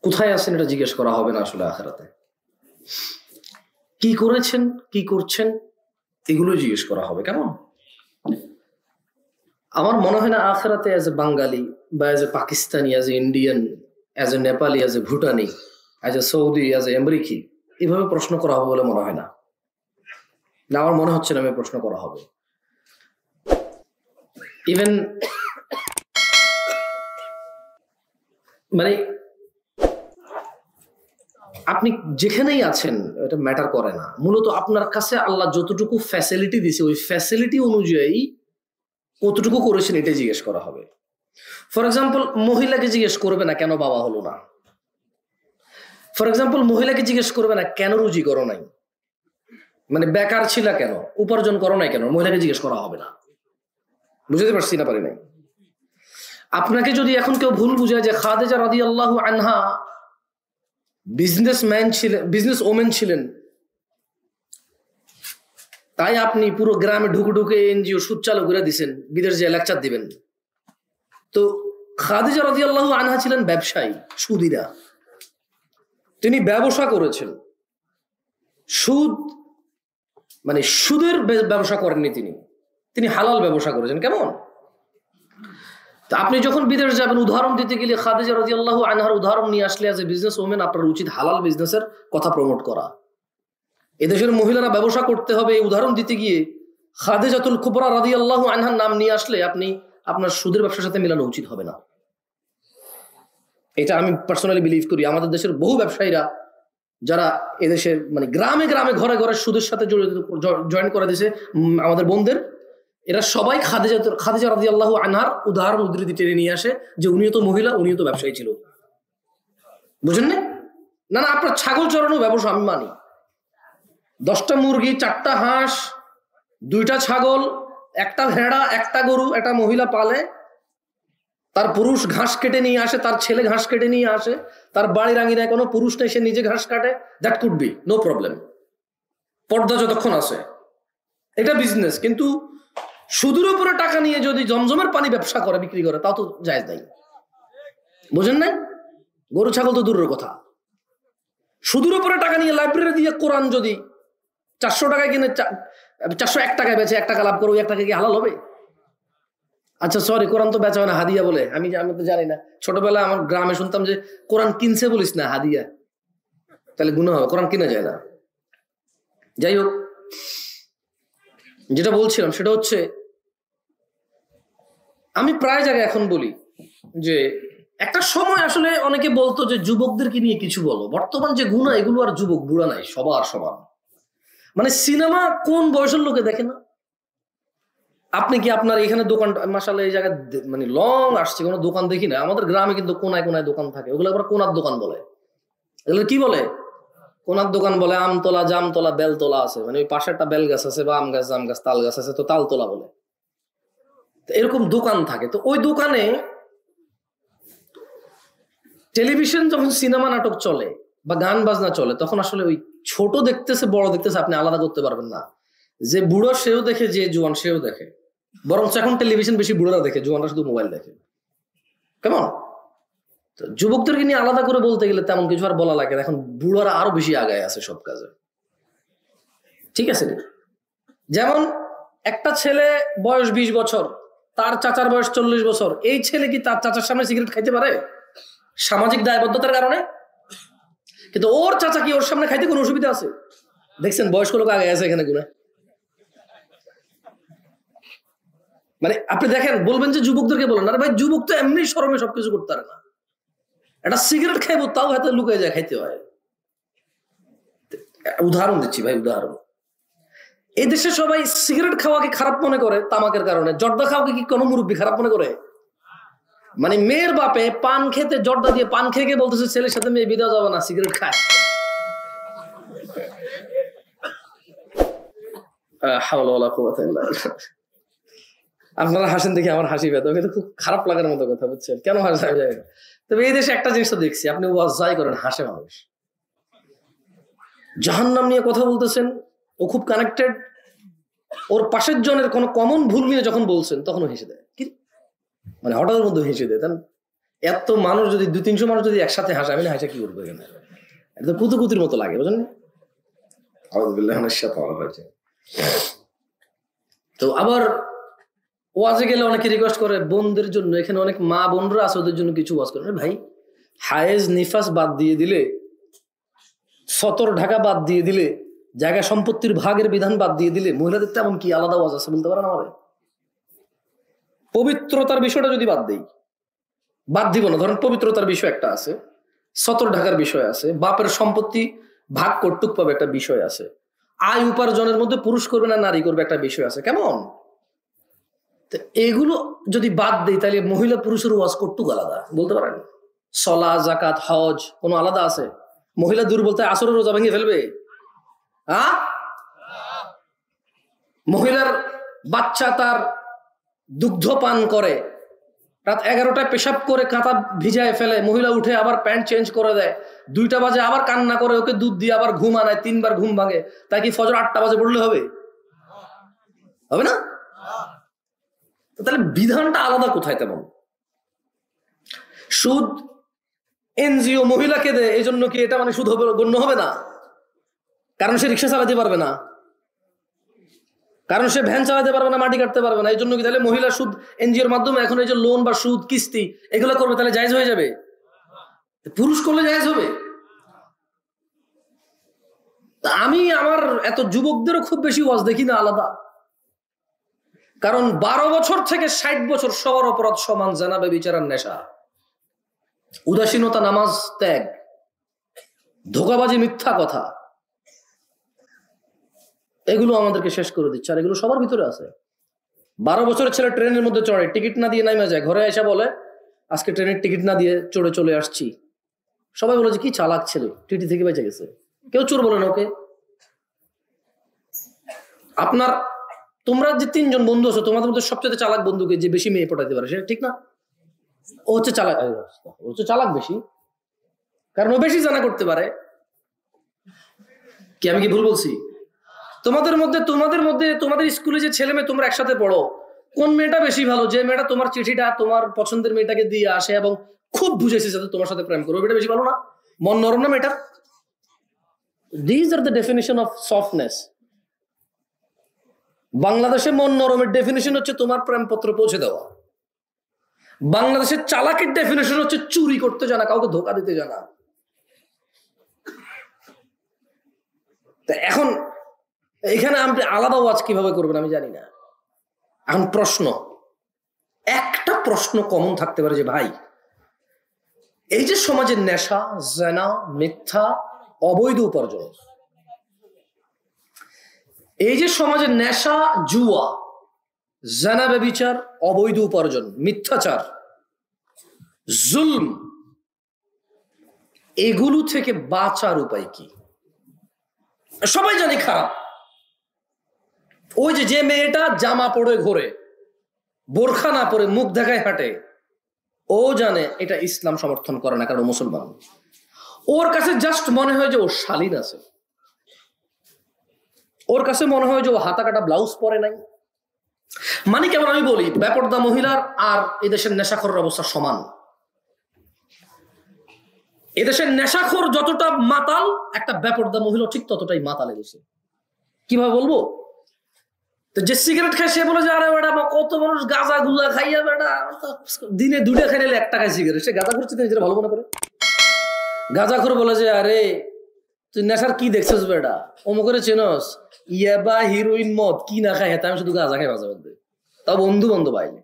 কোথায় আছেন এটা জিজ্ঞেস করা হবে না আসলে আখিরাতে। কি করেছেন, কি করছেন, এগুলো জিজ্ঞেস করা হবে। কেমন? আমার মনে হয় না আখিরাতে অ্যাজ এ বাঙালি বা as a Pakistani, as a Indian, as a Nepali, as a Bhutani, as a Saudi, as a আমেরিকি এভাবে প্রশ্ন করা হবে বলে মনে হয় না। আমার মনে হচ্ছে না প্রশ্ন করা হবে। ইভেন মানে আপনি যেখানেই আছেন এটা ম্যাটার করে না। মূলত আপনার কাছে আল্লাহ যতটুকু ফ্যাসিলিটি দিছে ওই ফ্যাসিলিটি অনুযায়ী কতটুকু করেছেন এটা জিজ্ঞেস করা হবে। ফর এক্সাম্পল, মহিলাকে জিজ্ঞেস করবে না কেন বাবা হলো না। ফর এক্সাম্পল, মহিলাকে জিজ্ঞেস করবে না কেন রুজি করো নাই, মানে বেকার ছিল কেন, উপার্জন করো নাই কেন, মহিলাকে জিজ্ঞেস করা হবে না। বুঝতে পারছি না পারি নাই? আপনাকে যদি এখন কেউ ভুল বুঝায় যে খাদিজা রাদিয়াল্লাহু আনহা বিজনেসম্যান ছিলেন, বিজনেস ওমেন ছিলেন, তাই আপনি পুরো গ্রামে ঢুকে ঢুকে এনজিও সুদ চালু করে দিচ্ছেন, বিদেশ যে লেকচার দিবেন। তো খাদিজা রাদিয়াল্লাহু আনহা ছিলেন ব্যবসায়ী, সুদীরা। তিনি ব্যবসা করেছেন। সুদ মানে সুদের ব্যবসা করেননি, তিনি হালাল ব্যবসা করেছেন। কেমন? তা আপনি যখন বিদেশ যাবেন, উদাহরণ দিতে গেলে খাদিজা রাদিয়াল্লাহু আনহার উদাহরণ নিয়ে আসলে অ্যাজ এ বিজনেস ওমেন আপনার উচিত হালাল বিজনেসের কথা প্রমোট করা। এদেশের মহিলারা ব্যবসা করতে হবে এই উদাহরণ দিতে গিয়ে খাদিজাতুল কুবরা রাদিয়াল্লাহু আনহার নাম নিয়ে আসলে আপনি আপনার সুদের ব্যবসার সাথে মেলানো উচিত হবে না। এটা আমি পার্সোনালি বিলিভ করি। আমাদের দেশের বহু ব্যবসায়ীরা যারা এদেশের মানে গ্রামে গ্রামে ঘরে ঘরে সুদের সাথে জয়েন করে দিয়েছে আমাদের বোনদের, এরা সবাই খাদিজা রাদিয়াল্লাহু আনহার উদাহরণ উদ্ধৃতি টেনে নিয়ে আসে যে উনিও তো মহিলা, উনিও তো ব্যবসায়ী ছিল। বুঝেন না? না না, আপনার ছাগল চড়ানো ব্যবসা আমি মানি। 10টা মুরগি, 4টা হাঁস, 2টা ছাগল, 1টা ভেড়া, 1টা গরু একটা মহিলা পালে, তার পুরুষ ঘাস কেটে নিয়ে আসে, তার ছেলে ঘাস কেটে নিয়ে আসে, তার বাড়ির আঙিনায় কোনো পুরুষ নেই, সে নিজে ঘাস কাটে, that could be no problem, পর্দা যতক্ষণ আছে, এটা বিজনেস। কিন্তু সুদের উপরে টাকা নিয়ে যদি জমজমের পানি ব্যবসা করে, বিক্রি করে, তাও তো জায়েজ নাই। বুঝেন নাই? গরু ছাগল তো দূরের কথা, সুদের উপরে টাকা নিয়ে লাইব্রেরি দিয়ে কোরআন যদি 400 টাকায় কিনে 401 টাকায় বেচে 1 টাকা লাভ করে, ওই 1 টাকা কি হালাল হবে? আচ্ছা সরি, কোরআন তো বেচা হয় না, হাদিয়া বলে। আমি তো জানি না, ছোটবেলায় আমার গ্রামে শুনতাম যে কোরআন কিনছে বলিস না, হাদিয়া, তাহলে গুনাহ হবে, কোরআন কিনা যায় না। যাই হোক, যেটা বলছিলাম সেটা হচ্ছে, আমি প্রায় জায়গায় এখন বলি যে একটা সময় আসলে অনেকে বলতো যে যুবকদেরকে নিয়ে কিছু বলো। বর্তমান যে গুনাহ, এগুলো আর যুবক বুড়া নাই, সবার সমান। মানে সিনেমা কোন বয়সের লোকে দেখে না? আপনি কি আপনার এখানে দোকান, মাশাআল্লাহ এই জায়গায় মানে লং আসছে, কোনো দোকান দেখি না। আমাদের গ্রামে কিন্তু কোনায় কোনায় দোকান থাকে, ওগুলো আবার কোনার দোকান বলে। এগুলো কি বলে? কোনার দোকান বলে। আমতলা, জামতলা, বেলতলা আছে, মানে ওই পাশে একটা বেল গাছ আছে বা আম গাছ, জাম গাছ, তাল গাছ আছে, তো তালতলা বলে। এরকম দোকান থাকে। তো ওই দোকানে টেলিভিশন যখন সিনেমা নাটক চলে বা গান বাজনা চলে, তখন আসলে ওই ছোট দেখতেছে বড় দেখতেছে আপনি আলাদা করতে পারবেন না। যে বুড়ো সেও দেখে, যে জোয়ান সেও দেখে। বরং এখন টেলিভিশন বেশি বুড়োরা দেখে, জোয়ানরা শুধু মোবাইল দেখে। কেমন? তো যুবকদেরকে নিয়ে আলাদা করে বলতে গেলে তেমন কিছু আর বলা লাগে না। এখন বুড়োরা আরো বেশি আগায় আছে সব কাজে। ঠিক আছে? যেমন একটা ছেলে বয়স 20 বছর, তার চাচার বয়স 40 বছর, এই ছেলে কি তার চাচার সামনে সিগারেট খাইতে পারে? সামাজিক দায়বদ্ধতার কারণে। কিন্তু ওর চাচা কি ওর সামনে খাইতে কোনো অসুবিধা আছে? দেখছেন বয়স্ক লোক আগে আছে এখানে গুণে। মানে আপনি দেখেন, বলবেন যে যুবকদেরকে বলেন, আরে ভাই যুবক তো এমনি শরমে সবকিছু করতে পারে না। একটা সিগারেট খাইবো তাও হাতে লুকিয়ে যায়, খাইতে হয়। উদাহরণ দিচ্ছি ভাই, উদাহরণ। এই দেশে সবাই সিগারেট খাওয়াকে খারাপ মনে করে তামাকের কারণে। জর্দা খাওয়াকে কি কোনো মুরব্বী খারাপ মনে করে? মানে মেয়ের বাপে পান খেতে জর্দা দিয়ে পান খেয়ে বলতেছে ছেলের সাথে মেয়ে বিয়ে দেওয়া যাবে না, সিগারেট খায়। আপনারা হাসেন দেখি আমার হাসি পেত, কিন্তু খুব খারাপ লাগার মতো কথা, বুঝছেন? কেন হাসা যায়? তবে এই দেশে একটা জিনিস তো দেখছি, আপনি ওয়াজ যাই করেন হাসে মানুষ। জাহান্নাম নিয়ে কথা বলতেছেন, ও খুব কানেক্টেড, ওর পাশের জনের কোনো কমন ভুল নিয়ে যখন বলছেন তখন ও হেসে দেয়। কি মানে হঠাৎ মধ্যে হেসে দেয়। এত মানুষ যদি 200-300 মানুষ যদি একসাথে হাসে, আমি না হাসা কি করবো এখানে? এটা তো কুতুকুতির মতো লাগে, বুঝলেন? তো আবার ওয়াজে গেলে অনেকে রিকোয়েস্ট করে বোনদের জন্য, এখানে অনেক মা বোনরা আছে, ওদের জন্য কিছু ওয়াজ করে। ভাই, হায়েজ নিফাস বাদ দিয়ে দিলে, সতর ঢাকা বাদ দিয়ে দিলে, জায়গা সম্পত্তির ভাগের বিধান বাদ দিয়ে দিলে, মহিলাদের তেমন কি আলাদা ওয়াজ আছে বলতে পারেন আমাদের? পবিত্রতার বিষয়টা যদি বাদ দেই, বাদ দিব না, ধরেন পবিত্রতার বিষয় একটা আছে, সতর ঢাকার বিষয় আছে, বাপের সম্পত্তি ভাগ কর্তুক পাবে একটা বিষয় আছে, আয় উপার্জনের মধ্যে পুরুষ করবে না নারী করবে একটা বিষয় আছে, কেমন? এগুলো যদি বাদ দেই তাহলে মহিলা পুরুষের ওয়াজ কর্তুক আলাদা বলতে পারেন? সলা, জাকাত, হজ কোনো আলাদা আছে? মহিলা দুর্বলতা আসরের রোজা ভেঙে ফেলবে? হ্যাঁ, মহিলার বাচ্চা তার দুগ্ধ পান করে, রাত 11টায় পেশাব করে কাঁথা ভিজায় ফেলে, মহিলা উঠে আবার প্যান্ট চেঞ্জ করে দেয়, 2টা বাজে আবার কান্না করে ওকে দুধ দিয়ে আবার ঘুম আনায়, 3বার ঘুম ভাঙে, তাই কি ফজর 8টা বাজে পড়লে হবে? হবে না? তাহলে বিধানটা আলাদা কোথায়? তেমন সুদ এনজিও মহিলাকে দেয়, এই জন্য কি এটা মানে সুদ হবে, গণ্য হবে না? কারণ সে রিক্সা চালাতে পারবে না, কারণ সে ভ্যান চালাতে পারবে না, মাটি কাটতে পারবে না, এই জন্য কি তাহলে মহিলা সুদ এনজিওর মাধ্যমে এখন এই যে লোন বা সুদ কিস্তি এগুলো করবে, তাহলে জায়েজ হয়ে যাবে? পুরুষ করলে জায়েজ হবে? আমি আমার এত যুবকদেরও খুব বেশি ওয়াজ দেখি না আলাদা, কারণ 12 বছর থেকে 60 বছর সবার অপরাধ সমান, জানা ব্যভিচার, নেশা, উদাসীনতা, নামাজ ত্যাগ, ধোঁকাবাজি, মিথ্যা কথা, এগুলো আমাদেরকে শেষ করে দিচ্ছে। আর এগুলো সবার ভিতরে আছে। 12 বছরের ছেলে ট্রেনের মধ্যে চড়ে, টিকিট না দিয়ে নামে যায়, ঘরে এসে বলে আজকে ট্রেনের টিকিট না দিয়ে চড়ে চলে আসছি। সবাই বলে যে কি চালাক ছেলে, টিটি থেকে বেঁচে গেছে। কেউ চোর বলে না ওকে। আপনার তোমরা যে 3 জন বন্ধু আছো, তোমাদের মধ্যে সবচেয়ে চালাক বন্ধুকে যে বেশি মেয়ে পটাইতে পারে, সেটা ঠিক না? ও হচ্ছে চালাক, ও হচ্ছে চালাক বেশি, কারণ ও বেশি জানা করতে পারে। কি আমি কি ভুল বলছি? তোমাদের তোমাদের স্কুলে যে ছেলে মেয়ে তোমরা একসাথে পড়ো, কোন মেয়েটা বেশি ভালো? যে মেয়েটা তোমার চিঠিটা তোমার পছন্দের মেয়েটাকে দিয়ে আসে এবং খুব বুঝেছে যাতে তোমার সাথে প্রেম করবে, এটা বেশি ভালো না? মন নরম না মেয়েটা? These are the definition of softness. বাংলাদেশে মন নরমের ডেফিনেশন হচ্ছে তোমার প্রেমপত্র পৌঁছে দেওয়া। বাংলাদেশের চালাকের ডেফিনেশন হচ্ছে চুরি করতে জানা, কাউকে ধোকা দিতে জানা। এখন এখানে আপনি আলাদা ওয়াজ কিভাবে করবেন আমি জানি না। এখন প্রশ্ন, একটা প্রশ্ন কমন থাকতে পারে যে ভাই, এই যে সমাজের নেশা, জেনা, মিথ্যা, অবৈধ উপার্জন, এই যে সমাজের নেশা, জুয়া, জেনা, ব্যভিচার, অবৈধ উপার্জন, মিথ্যাচার, জুলম, এগুলো থেকে বাঁচার উপায় কি? সবাই জানি খারাপ। ওই যে মেয়েটা জামা পরে ঘোরে, বোরখা না পরে মুখ দেখায় হাঁটে, ও জানে এটা ইসলাম সমর্থন করে না, কারণ মুসলমান। ওর কাছে জাস্ট মনে হয় যে ও শালীন আছে, ওর কাছে মনে হয় যে ও হাতা কাটা ব্লাউজ পরে নাই। মানে কেমন আমি বলি, বেপরদা মহিলার আর এদেশের নেশাখোরের অবস্থা সমান। এদেশের নেশাখোর যতটা মাতাল, একটা বেপরদা মহিলা ঠিক ততটাই মাতালে গেছে। কিভাবে বলবো? যে সিগারেট খায় সে বলে যে আরে বেটা, কত মানুষ গাঁজা গুলা খাইয়া বেটা দিনে 2টা খাইলে 1 টাকায় সিগারেট, সে গাঁজা করছে নিজেরা ভালো মনে করে। গাঁজা করে বলে যে আরে তুই নেশার কি দেখছিস বেটা, অমুক করে চেনস, ইয়াবা, হিরোইন, মদ কি না খাই, হেতে আমি শুধু গাঁজা খাই মাঝে মধ্যে, তা বন্ধু পাইলে,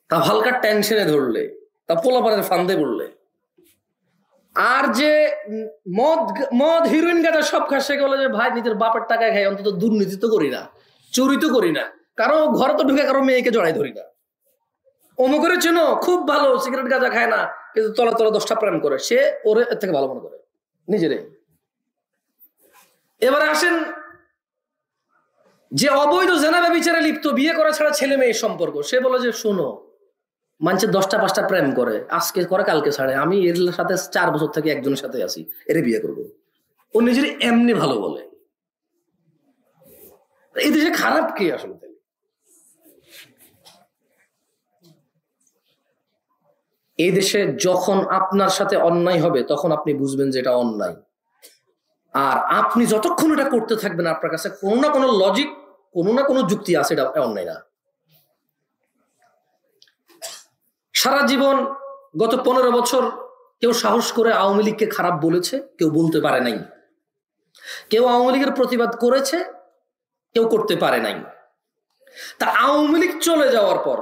তা হালকা টেনশনে ধরলে, তা পোলাপানের ফান্দে পড়লে। আর যে মদ হিরোইন গাঁজা সব খায়, সে বলে যে ভাই নিজের বাপের টাকায় খাই, অন্তত দুর্নীতি তো করি না, চুরি তো করি না, কারো ঘরে তো ঢুকে কারো মেয়েকে জড়াই ধরি না। অমুক করে চেনো, খুব ভালো, সিগারেট গাঁজা খায় না, কিন্তু তলা 10টা প্রেম করে, সে ওরে এর থেকে ভালো মনে করে নিজেরে। এবারে আসেন যে অবৈধ জেনা ব্যভিচারে লিপ্ত, বিয়ে করা ছাড়া ছেলে মেয়ের সম্পর্ক, সে বলে যে শোনো, মানুষের 10টা 5টা প্রেম করে, আজকে করে কালকে ছাড়ে, আমি এর সাথে 4 বছর থেকে একজনের সাথে আছি, এর বিয়ে করবো। ও নিজের এমনি ভালো বলে। এই দেশে খারাপ কি আসলে? এই দেশে যখন আপনার সাথে অন্যায় হবে তখন আপনি বুঝবেন যে এটা অন্যায়। আর আপনি যতক্ষণ এটা করতে থাকবেন আপনার কাছে কোনো না কোনো লজিক, কোনো না কোনো যুক্তি আছে এটা অন্যায় না। সারা জীবন গত 15 বছর কেউ সাহস করে আওয়ামী লীগকে খারাপ বলেছে? কেউ বলতে পারে নাই। কেউ আওয়ামী লীগের প্রতিবাদ করেছে? কেউ করতে পারে নাই। তা আওয়ামী লীগ চলে যাওয়ার পর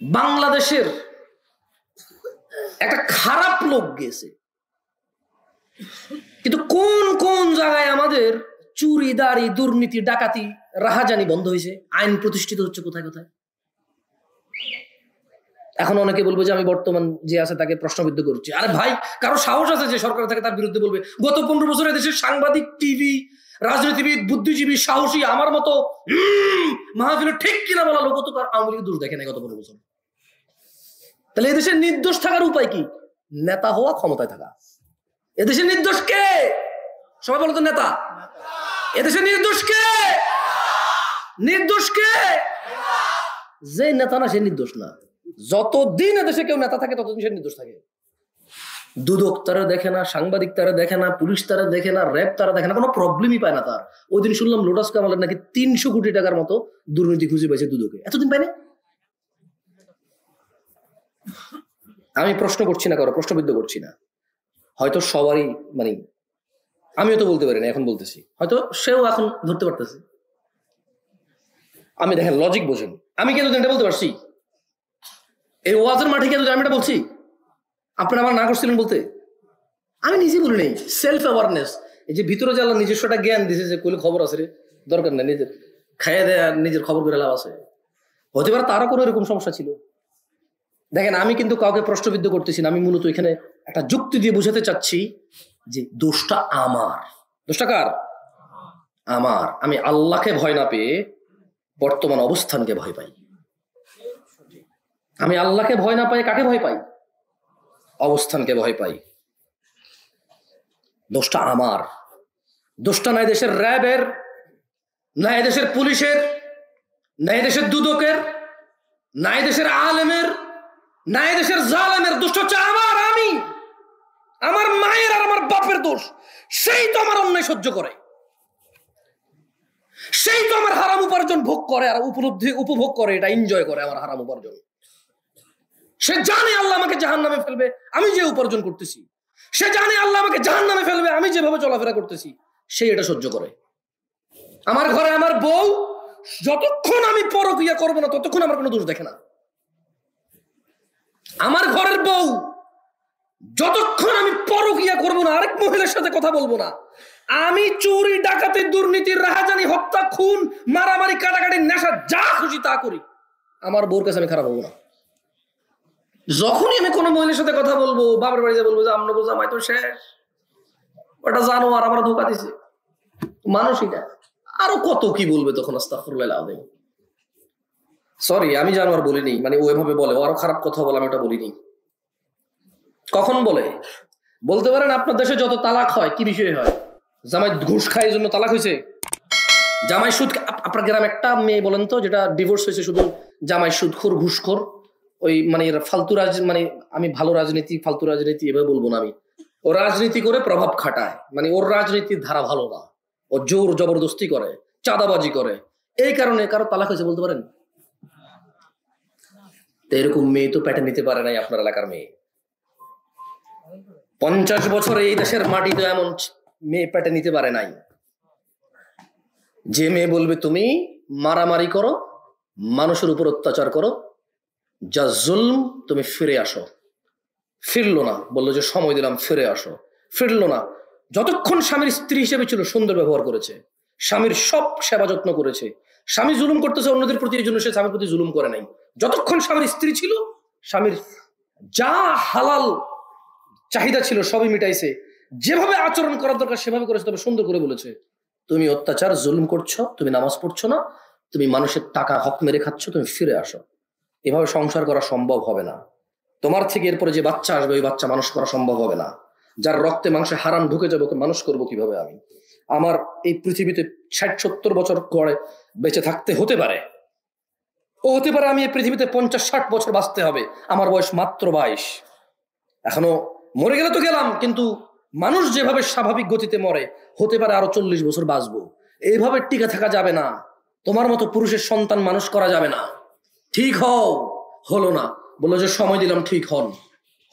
বাংলাদেশের একটা খারাপ লোক গেছে, কিন্তু কোন কোন জায়গায় আমাদের চুরি, দাড়ি, দুর্নীতি, ডাকাতি, রাহাজানি বন্ধ হয়েছে, আইন প্রতিষ্ঠিত হচ্ছে কোথায় কোথায়। এখন অনেকে বলবে যে আমি বর্তমান যে আছে তাকে প্রশ্নবিদ্ধ করছি। আরে ভাই, কারো সাহস আছে যে সরকার থাকে তার বিরুদ্ধে বলবে? গত 15 বছরে দেশের সাংবাদিক, টিভি, রাজনীতিবিদ, বুদ্ধিজীবী, সাহসী আমার মতো মাহফিলে ঠিক কিনা বলা লোক তো আওয়ামী লীগের দোষ দেখে নাই গত 15 বছর। তাহলে এদেশের নির্দোষ থাকার উপায় কি? নেতা হওয়া, ক্ষমতায় থাকা। এদেশের নির্দোষ কে? সবাই বলো তো নেতা। এদেশের নির্দোষ কে? নির্দোষ কে? যে নেতা না সে নির্দোষ না। যতদিন এদেশে কেউ নেতা থাকে ততদিন সে নির্দোষ থাকে। দুদক তারা দেখে না, সাংবাদিক তারা দেখে না, পুলিশ তারা দেখে না, র্যাব তারা দেখে না, কোনো প্রবলেমই পায় না তার। ওই দিন শুনলাম লোটাস কামালের নাকি 300 কোটি টাকার মতো দুর্নীতি খুঁজে পাইছে দুদকে, এতদিন পায়নি। আমি প্রশ্ন করছি না, কারো প্রশ্নবিদ্ধ করছি না। হয়তো সবারই মানে আমিও তো বলতে পারি না, এখন বলতেছি, হয়তো সেও এখন ধরতে পারতেছে। আমি দেখেন লজিক বোঝেন, আমি কি এতদিন এটা বলতে পারছি? এই ওয়াজের মাঠে কি এতদিন আমি এটা বলছি? আপনারা আমার না করছিলেন বলতে? আমি নিজে বলি নেই। সেলফ অ্যাওয়ারনেস, এই যে ভিতরে যে আল্লাহ নিজস্ব একটা জ্ঞান দিয়েছে যে কইলে খবর আছে রে, দরকার নেই, নিজের খাইয়ে দেয় আর নিজের খবর করে লাভ আছে। হতে পারে তারও কোনো এরকম সমস্যা ছিল। দেখেন, আমি কিন্তু কাউকে প্রশ্নবিদ্ধ করতেছি না, আমি মূলত এখানে একটা যুক্তি দিয়ে বুঝাতে চাচ্ছি যে দোষটা আমার। দোষটা কার? আমার। আমি আল্লাহকে ভয় না পেয়ে বর্তমান অবস্থানকে ভয় পাই। আমি আল্লাহকে ভয় না পাই, কাকে ভয় পাই? অবস্থানকে ভয় পাই। দোষটা আমার। দোষটা নাই দেশের র্যাবের, নাই দেশের পুলিশের, নাই দেশের দুদকের, নাই দেশের আলেমের, নাই দেশের জালেমের। দোষটা হচ্ছে আমার। আমি, আমার মায়ের আর আমার বাপের দোষ। সেই তো আমার অন্যায় সহ্য করে, সেই তো আমার হারাম উপার্জন ভোগ করে আর উপভোগ করে, এটা এনজয় করে আমার হারাম উপার্জন। সে জানে আল্লাহ আমাকে জাহান্নামে ফেলবে আমি যে উপার্জন করতেছি, সে জানে আল্লাহ আমাকে জাহান্নামে ফেলবে আমি যেভাবে চলাফেরা করতেছি, সে এটা সহ্য করে। আমার ঘরে আমার বউ যতক্ষণ আমি পরকিয়া করবো না ততক্ষণ আমার কোনো দোষ দেখে না। আমার ঘরের বউ যতক্ষণ আমি পরকিয়া করবো না, আরেক মহিলার সাথে কথা বলবো না, আমি চুরি, ডাকাতি, দুর্নীতি, রাহাজানি, হত্যা, খুন, মারামারি, কাটাকাটি, নেশা, যা খুশি তা করি, আমার বউর কাছে আমি খারাপ হবো না। যখনই আমি কোনো মহিলার সাথে কথা বলবো, বাবার বাড়িতে বলবো যে আমরা জামাই তো শেষ, ওটা জানো আর আমার ধোকা দিছে মানুষই না, আরো কত কি বলবে তখন। আস্তাগফিরুল্লাহ আযীম। সরি, আমি জানো আর বলিনি, মানে ওইভাবে বলে, ও আরো খারাপ কথা বলে, আমি ওটা বলিনি। কখন বলে? বলতে পারেন আপনার দেশে যত তালাক হয় কি বিষয় হয়? জামাই ঘুষ খায় এই জন্য তালাক হয়েছে? জামাই সুদ, আপনার গ্রামে একটা মেয়ে বলেন তো যেটা ডিভোর্স হয়েছে শুধু জামাই সুদখোর, ঘুষখোর, ওই মানে ফালতু মানে আমি ভালো রাজনীতি, ফালতু রাজনীতি এভাবে বলবো না আমি, ও রাজনীতি করে প্রভাব খাটায়, মানে ওর রাজনীতির ধারা ভালো না, ও জোর জবরদস্তি করে, চাঁদাবাজি করে, এই কারণে কারো তালাক হয়েছে বলতে পারেন? এরকম মেয়ে তো পেটে নিতে পারে নাই আপনার এলাকার মেয়ে। 50 বছরে এই দেশের মাটিতে এমন মেয়ে পেটে নিতে পারে নাই যে মেয়ে বলবে তুমি মারামারি করো, মানুষের উপর অত্যাচার করো, যা জুলম, তুমি ফিরে আসো। ফিরলো না, বললো যে সময় দিলাম, ফিরে আসো। ফিরলো না। যতক্ষণ স্বামীর স্ত্রী হিসেবে ছিল সুন্দর ব্যবহার করেছে, স্বামীর সব সেবা যত্ন করেছে। স্বামী জুলুম করতেছে অন্যদের প্রতি, এই জন্য সে স্বামীর প্রতি জুলুম করে নাই। যতক্ষণ স্বামীর স্ত্রী ছিল, স্বামীর যা হালাল চাহিদা ছিল সবই মিটাইছে, যেভাবে আচরণ করার দরকার সেভাবে করেছে। তবে সুন্দর করে বলেছে, তুমি অত্যাচার জুলুম করছো, তুমি নামাজ পড়ছো না, তুমি মানুষের টাকা হক মেরে খাচ্ছ, তুমি ফিরে আসো। এভাবে সংসার করা সম্ভব হবে না। তোমার থেকে এরপরে যে বাচ্চা আসবে, ওই বাচ্চা মানুষ করা সম্ভব হবে না। যার রক্তে মাংসে হারাম ঢুকে যাবে, ওকে মানুষ করবো কিভাবে আমি? আমার এই পৃথিবীতে 60-70 বছর করে বেঁচে থাকতে হতে পারে, ও হতে পারে আমি এই পৃথিবীতে 50-60 বছর বাঁচতে হবে, আমার বয়স মাত্র 22, এখনো মরে গেলে তো গেলাম, কিন্তু মানুষ যেভাবে স্বাভাবিক গতিতে মরে হতে পারে আরো 40 বছর বাঁচবো। এইভাবে টিকে থাকা যাবে না, তোমার মতো পুরুষের সন্তান মানুষ করা যাবে না। ঠিক হও, হলো না। বললো যে সময় দিলাম, ঠিক হন,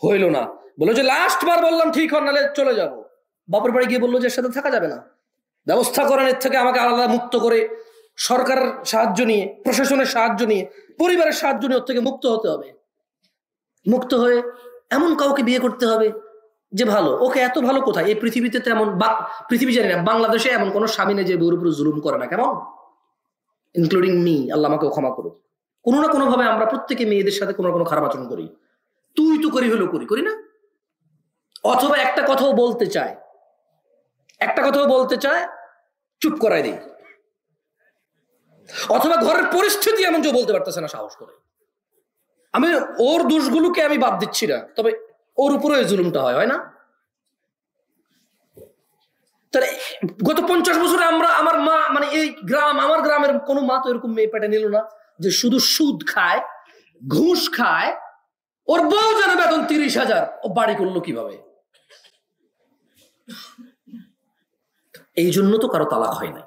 হইল না। বললো যে লাস্ট বার বললাম ঠিক হন, নাহলে চলে যাব। বাপের বাড়ি গিয়ে বললো যে এর সাথে থাকা যাবে না, ব্যবস্থা করেন এর থেকে আমাকে আলাদা মুক্ত করে, সরকারের সাহায্য নিয়ে, প্রশাসনের সাহায্য নিয়ে, পরিবারের সাহায্য নিয়ে ওর থেকে মুক্ত হতে হবে। মুক্ত হয়ে এমন কাউকে বিয়ে করতে হবে যে ভালো। ওকে এত ভালো কোথায় এই পৃথিবীতে? তেমন পৃথিবী জানি না, বাংলাদেশে এমন কোন স্বামী নেই যে বউর উপর জুলুম করে না, কেমন, ইনক্লুডিং মি। আল্লাহ আমাকে ক্ষমা করো। কোনো না কোনো ভাবে আমরা প্রত্যেকে মেয়েদের সাথে কোনো না কোনো খারাপ আচরণ করি, তুই তো করি হলো করি না। অথবা একটা কথাও বলতে চায়, চুপ করাই দিই। অথবা ঘরের পরিস্থিতি এমন যে বলতে পারতেছে না, সাহস করে। আমি ওর দোষগুলোকে আমি বাদ দিচ্ছি না, তবে ওর উপরে ওই জুলুমটা হয় না। তাহলে গত 50 বছরে আমার মা, মানে এই গ্রাম, আমার গ্রামের কোনো মা তো এরকম মেয়ে পেটে নিল না যে শুধু সুদ খায়, ঘুষ খায়, ওর বউ যেন বেতন 30,000, ও বাড়ি করলো কিভাবে? এই জন্য তো কারো তালাক হয় নাই।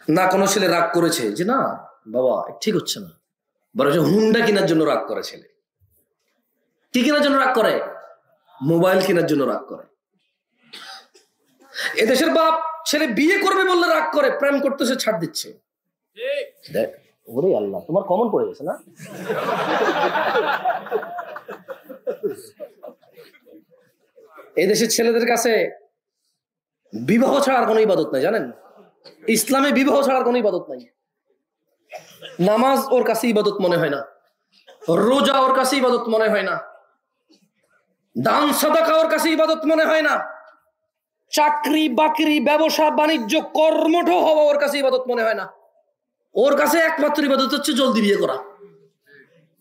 না কোনো ছেলে রাগ করেছে যে না বাবা ঠিক হচ্ছে না, বরং হুন্ডা কেনার জন্য রাগ করে ছেলে। কি কেনার জন্য রাগ করে? মোবাইল কেনার জন্য রাগ করে। এদেশের বাপ ছেলে বিয়ে করবে বললে রাগ করে, প্রেম করতেছে ছাড় দিচ্ছে। ওরে আল্লাহ, তোমার কমন পড়ে গেছে না? এদেশের ছেলেদের কাছে বিবাহ ছাড়ার কোনো ইবাদত নাই, জানেন? ইসলামে বিবাহ ছাড়ার কোনো ইবাদত নাই। নামাজ ওর কাছে ইবাদত মনে হয় না, রোজা ওর কাছে ইবাদত মনে হয় না, দান সাদাকা ওর কাছে ইবাদত মনে হয় না, চাকরি বাকরি ব্যবসা বাণিজ্য কর্মঠ হওয়া ওর কাছে ইবাদত মনে হয় না। ওর কাছে একমাত্র ইবাদত হচ্ছে জলদি বিয়ে করা।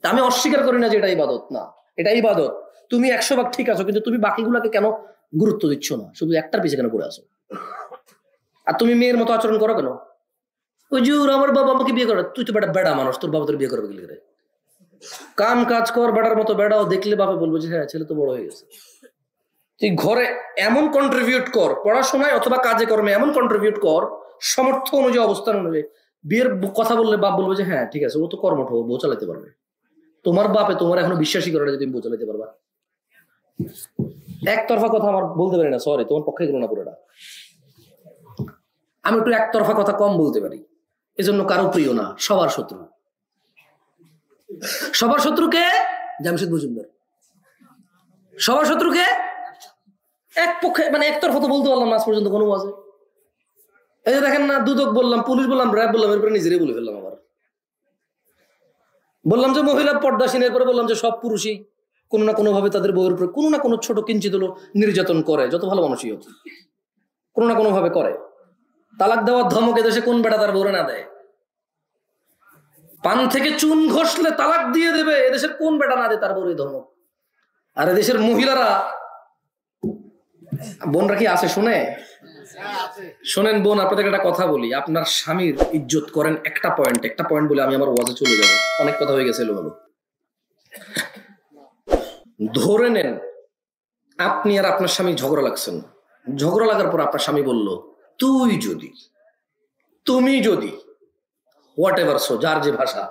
আমি অস্বীকার করি না যে এটা ইবাদত না, এটা ইবাদত। তুমি 100 ভাগ ঠিক আছো, কিন্তু তুমি বাকিগুলাকে কেন গুরুত্ব দিচ্ছ না? শুধু একটার পিছিয়ে কেন পড়ে আছো? আর তুমি মেয়ের মতো আচরণ করো কেন? ওই যে আমার বাবা আমাকে বিয়ে করে, তুই তো বেটা মানুষ, তোর বাবা তোর বিয়ে করবে কি করে? কাম কাজ কর বেটার মতো। বেটাও দেখলে বাবা বলবো যে হ্যাঁ ছেলে তো বড় হয়ে গেছে। তুই ঘরে এমন কন্ট্রিবিউট কর, পড়াশোনায় অথবা কাজে কর্মে এমন কন্ট্রিবিউট কর, সামর্থ্য অনুযায়ী, অবস্থান অনুযায়ী। বিয়ের কথা বললে বাপ বলবো যে হ্যাঁ ঠিক আছে, ও তো কর্মঠ, বউ চালাতে পারবে। তোমার বাপে তোমার এখনো বিশ্বাসই করে না যে তুমি বউ চালাতে পারবা। একতরফা কথা আমার বলতে পারি না, সরি, তোমার পক্ষে গেল না পুরোটা। আমি একটু একতরফা কথা কম বলতে পারি, এজন্য কারো প্রিয় না, সবার শত্রু। সবার শত্রুকে জামশেদ মজুমদার, সবার শত্রুকে এক পক্ষে, মানে একতরফা তো বলতে পারলাম না আজ পর্যন্ত কোনো ওয়াজে। এই যে দেখেন না, দুদক বললাম, পুলিশ বললাম, র্যাব বললাম, এরপরে নিজেরাই বলে ফেললাম। আবার বললাম যে মহিলা পর্দাসীন, এরপরে বললাম যে সব পুরুষই কোনো না কোনো ভাবে তাদের বউয়ের উপরে কোনো না কোনো ছোট কিঞ্চিত হলো নির্যাতন করে, যত ভালো মানুষই হোক কোনো না কোনো ভাবে করে। তালাক দেওয়ার ধমক এদেশে কোন বেটা তার বউরে না দেয়? পান থেকে চুন ঘষলে তালাক দিয়ে দেবে, এদেশের কোন বেটা না দেয় তার বউরে ধমক? আর এদেশের মহিলারা, বোনরা কি আছে শুনে? শোনেন বোন, আপনাদের একটা কথা বলি, আপনার স্বামীর ইজ্জত করেন। একটা পয়েন্ট বলে আমি আমার ওয়াজে চলে যাবো, অনেক কথা হয়ে গেছে। ধরে নেন আপনি আর আপনার স্বামী ঝগড়া লাগছেন, ঝগড়া লাগার পর আপনার স্বামী বলল তুমি যদি হোয়াট এভার, সো যার যে ভাষা,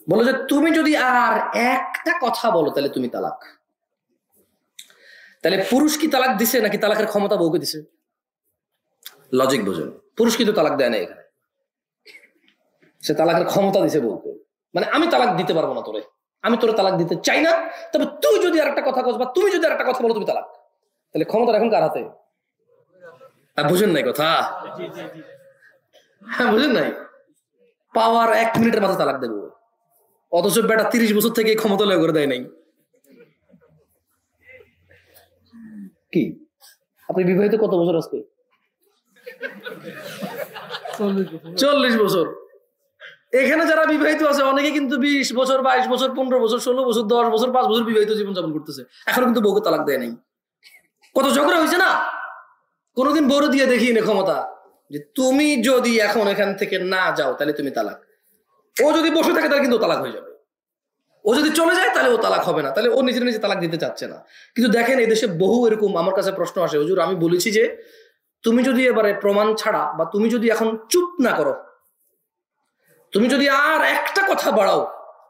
বলো যে তুমি যদি আর একটা কথা বলো তাহলে তুমি তালাক। তাহলে পুরুষ কি তালাক দিছে নাকি তালাকের ক্ষমতা বউকে দিছে? লজিক বোঝেন, পুরুষ কিন্তু তালাক দেয় না, এখানে সে তালাকের ক্ষমতা দিছে বউকে। মানে আমি তালাক দিতে পারবো না তোরে, আমি তোরে তালাক দিতে চাই না, তবে তুই যদি আর একটা কথা কস বা তুমি যদি আর একটা কথা বলো তুমি তালাক। তাহলে ক্ষমতা এখন কার হাতে? বুঝেন নাই কথা? হ্যাঁ বুঝেন নাই? পাওয়ার 1 মিনিটের মাথায় তালাক দেবো, অথচ বেটা 30 বছর থেকে ক্ষমতা লয় করে দেয় নাই। কি আপনি বিবাহিত কত বছর? আজকে 40 বছর। এখানে যারা বিবাহিত আছে অনেকে কিন্তু 20 বছর, 22 বছর, 15 বছর, 16 বছর, 10 বছর, 5 বছর বিবাহিত জীবন যাপন করতেছে, এখনো কিন্তু বউকে তালাক দেয় নাই। কত ঝগড়া হয়েছে না? কোনোদিন বউরে দিয়ে দেখিয়ে নে ক্ষমতা যে তুমি যদি এখন এখান থেকে না যাও তাহলে তুমি তালাক। ও যদি বসে থাকে তাহলে কিন্তু তালাক হয়ে যাবে, ও যদি চলে যায় তাহলে ও তালাক হবে না, তাহলে ও নিজে নিজে তালাক দিতে চাচ্ছে না। কিন্তু দেখেন এই দেশে বহু এরকম আমার কাছে প্রশ্ন আসে, হুজুর আমি বলেছি যে তুমি যদি এবারে প্রমাণ ছাড়া বা তুমি যদি এখন চুপ না করো, তুমি যদি আর একটা কথা বাড়াও,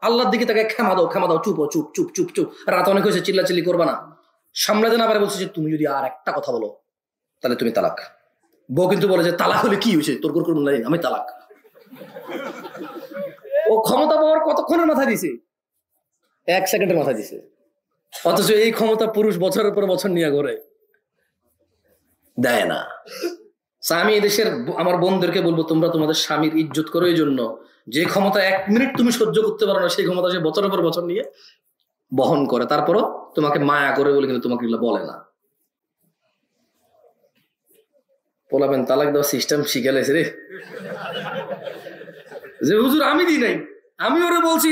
আল্লাহর দিকে তাকে ক্ষমা দাও, চুপ চুপ চুপ চুপ চুপ, রাত অনেক হয়েছে, চিল্লাচিল্লি করবা না, সামলাতে না পারে বলছে যে তুমি যদি আর একটা কথা বলো তাহলে তুমি তালাক। বউ কিন্তু বলে যে তালাক হলে কি হয়েছে, তোর কোন লাইন, আমি তালাক। ও ক্ষমতা পাওয়ার কতক্ষণের মাথায় দিছে, 1 সেকেন্ডের মাথায় দিছে, অথচ এই ক্ষমতা পুরুষ বছরের পর বছর নিয়ে ঘরে দেয় না। আমি এদেশের আমার বোনদেরকে বলবো, তোমরা তোমাদের স্বামীর ইজ্জত করো, এই জন্য যে ক্ষমতা 1 মিনিট তুমি সহ্য করতে পারো না, সেই ক্ষমতা সে বছরের পর বছর নিয়ে বহন করে, তারপরও তোমাকে মায়া করে বলে কিন্তু তোমাকে এগুলো বলে না। বলাবেন তালাক দেওয়া সিস্টেম শিখে লেছে রে, যে হুজুর আমি দিই নাই, আমি ওরে বলছি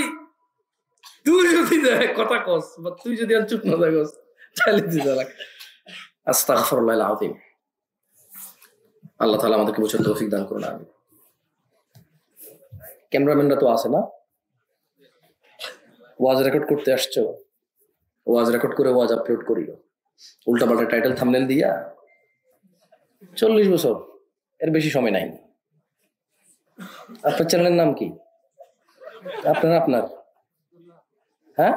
তুই যদি দেখ কথা কস, বা তুই যদি আর চুপ না থাকস তাহলে তুই তালাক। আস্তাগফিরুল্লাহ আযীম। আল্লাহ তাআলা আমাদেরকে বুঝার তৌফিক দান করুন, আমিন। ক্যামেরাম্যানরা তো আছে না, ওয়াজ রেকর্ড করতে আসছো, ওয়াজ রেকর্ড করে ওয়াজ আপলোড করিও, উল্টাপাল্টা টাইটেল থাম্বনেল দিয়া 40 বছর, এর বেশি সময় নাই। আপনার চ্যানেলের নাম কি? আপনার হ্যাঁ,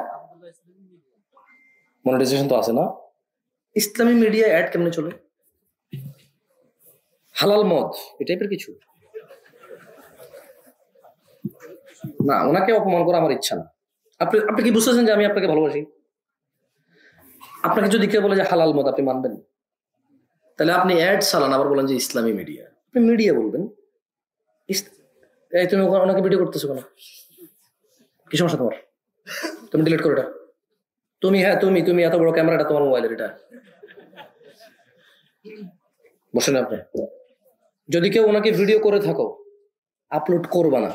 মনিটাইজেশন তো আছে না? ইসলামী মিডিয়া অ্যাড কেমনে চলে? হালাল মদ এই টাইপের কিছু না, ওনাকে অপমান করা আমার ইচ্ছা না। আপনি কি বুঝতেছেন যে আমি আপনাকে ভালোবাসি? আপনাকে যদি কেউ বলে যে হালাল মদ, আপনি মানবেন? তাহলে আপনি অ্যাড চালান, আবার বলেন যে ইসলামী মিডিয়া। আপনি মিডিয়া বলবেন। তুমি ওনাকে ভিডিও করতেছো কেন? কি সমস্যা তোমার? তুমি ডিলিট করো এটা। তুমি তুমি এত বড় ক্যামেরাটা তোমার মোবাইলের, এটা বসেন আপনি। যদি কেউ ওনাকে ভিডিও করে থাকো, আপলোড করবা না,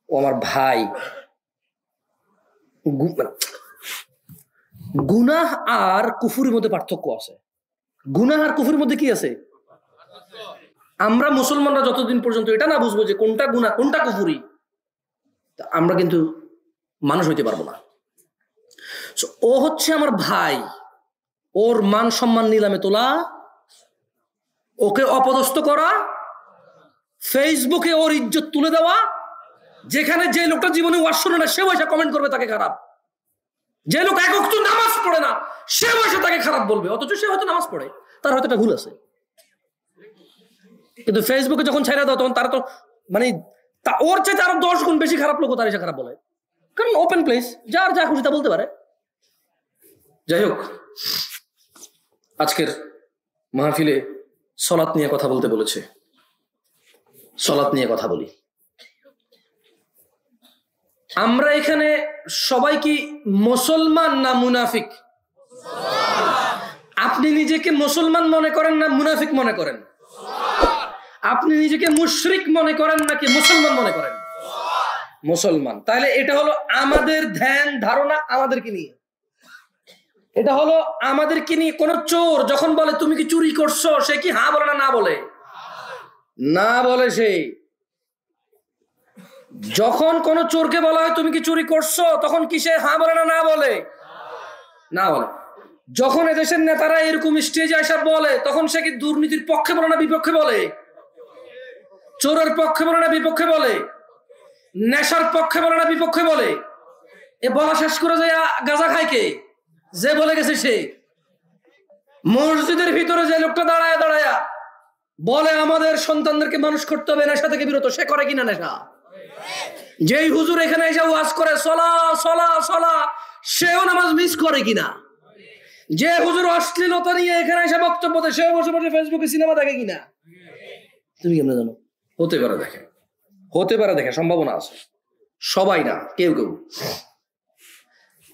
ও আমার ভাই। গুনাহ আর কুফুরির মধ্যে পার্থক্য আছে। গুনাহ আর কুফুরির মধ্যে কি আছে? আমরা মুসলমানরা যতদিন পর্যন্ত এটা না বুঝবো যে কোনটা গুনাহ কোনটা কুফুরি, আমরা কিন্তু মানুষ হইতে পারবো না। ও হচ্ছে আমার ভাই, ওর মান সম্মান নিলামে তোলা, ওকে অপদস্থ করা, ফেসবুকে ওর ইজ্জত তুলে দেওয়া, যেখানে যে লোকটা জীবনে ওয়াজ শুনে না সে বসে কমেন্ট করবে তাকে খারাপ, যে লোক এক ওয়াক্ত নামাজ পড়ে না সে বসে তাকে খারাপ বলবে, অথচ সে হয়তো নামাজ পড়ে, তার হয়তো একটা ভুল আছে। কিন্তু ফেসবুকে যখন ছেড়ে দাও তখন তারা তো মানে ওর চাইতে আরো 10 গুণ বেশি খারাপ লোক তার এসে খারাপ বলে, কারণ ওপেন প্লেস, যার যা খুশি তা বলতে পারে। যাই হোক, আজকের মাহফিলে সলাত নিয়ে কথা বলতে বলেছে, সলাত নিয়ে কথা বলি। আমরা এখানে সবাই কি মুসলমান না মুনাফিক? আপনি নিজেকে মুসলমান মনে করেন না মুনাফিক মনে করেন? আপনি নিজেকে মুশরিক মনে করেন নাকি মুসলমান মনে করেন? মুসলমান। তাহলে এটা হলো আমাদের ধ্যান ধারণা আমাদেরকে নিয়ে, এটা হলো আমাদেরকে নিয়ে। কোন চোর যখন বলে তুমি কি চুরি করছো, সে কি হ্যাঁ বলে না বলে? না বলে। সে যখন কোন চোরকে বলা হয় তুমি কি চুরি করছো, তখন কি সে হ্যাঁ বলে না বলে? না বলে। যখন এদেশের নেতারা এরকম স্টেজে এসে বলে, তখন সে কি দুর্নীতির পক্ষে বলে না বিপক্ষে বলে? চোরের পক্ষে বলে না বিপক্ষে বলে? নেশার পক্ষে বলে না বিপক্ষে বলে? এ বলা শেষ করে যায় গাঁজা খায় কে? যে বলে গেছে সে। মসজিদের ভিতরে যে লোকটা দাঁড়ায় বলে আমাদের সন্তানদেরকে মানুষ করতে হবে নেশা থেকে বিরত, সে করে কিনা নেশা? যেই হুজুর এখানে এসে ওয়াজ করে সলা সলা সলা, সেও নামাজ মিস করে কিনা? যে হুজুর অশ্লীলতা নিয়ে এখানে এসে বক্তব্য দেয়, সেও বসে বসে ফেসবুকে সিনেমা দেখে কিনা? তুমি কেমন জানো? হতে পারে, দেখে সম্ভাবনা আছে, সবাই না, কেউ কেউ।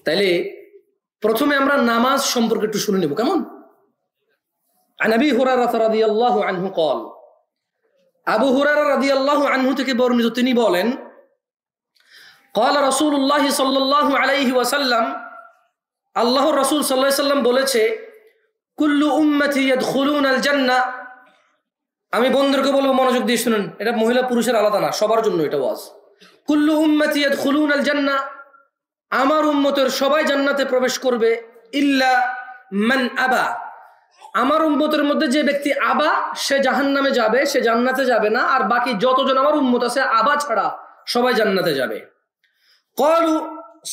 তাইলে প্রথমে আমরা নামাজ সম্পর্কে একটু শুনে নেব, কেমন? عن أبي هريرة رضي الله عنه قال, আবু হুরায়রা রাদিয়াল্লাহু আনহু থেকে বর্ণিত, তিনি বলেন, قال رسول الله صلى الله عليه وسلم, আল্লাহর রাসূল সাল্লাল্লাহু আলাইহি ওয়াসাল্লাম বলেছে, কুল্লু উম্মতি ইয়াদখুলুনাল জান্নাহ। আমি বন্ধুদেরকে বলবো মনোযোগ দিয়ে শুনুন, এটা মহিলা পুরুষের আলাদা না, সবার জন্য এটা ওয়াজ। কুল্লু উম্মতি ইয়াদখুলুনাল জান্নাহ, আমার উম্মতের সবাই জান্নাতে প্রবেশ করবে, ইল্লা মান আবা, আমার উম্মতের মধ্যে যে ব্যক্তি আবা সে জাহান্নামে যাবে, সে জান্নাতে যাবে না, আর বাকি যতজন আমার উম্মত আছে আবা ছাড়া সবাই জান্নাতে যাবে। ক্বালু,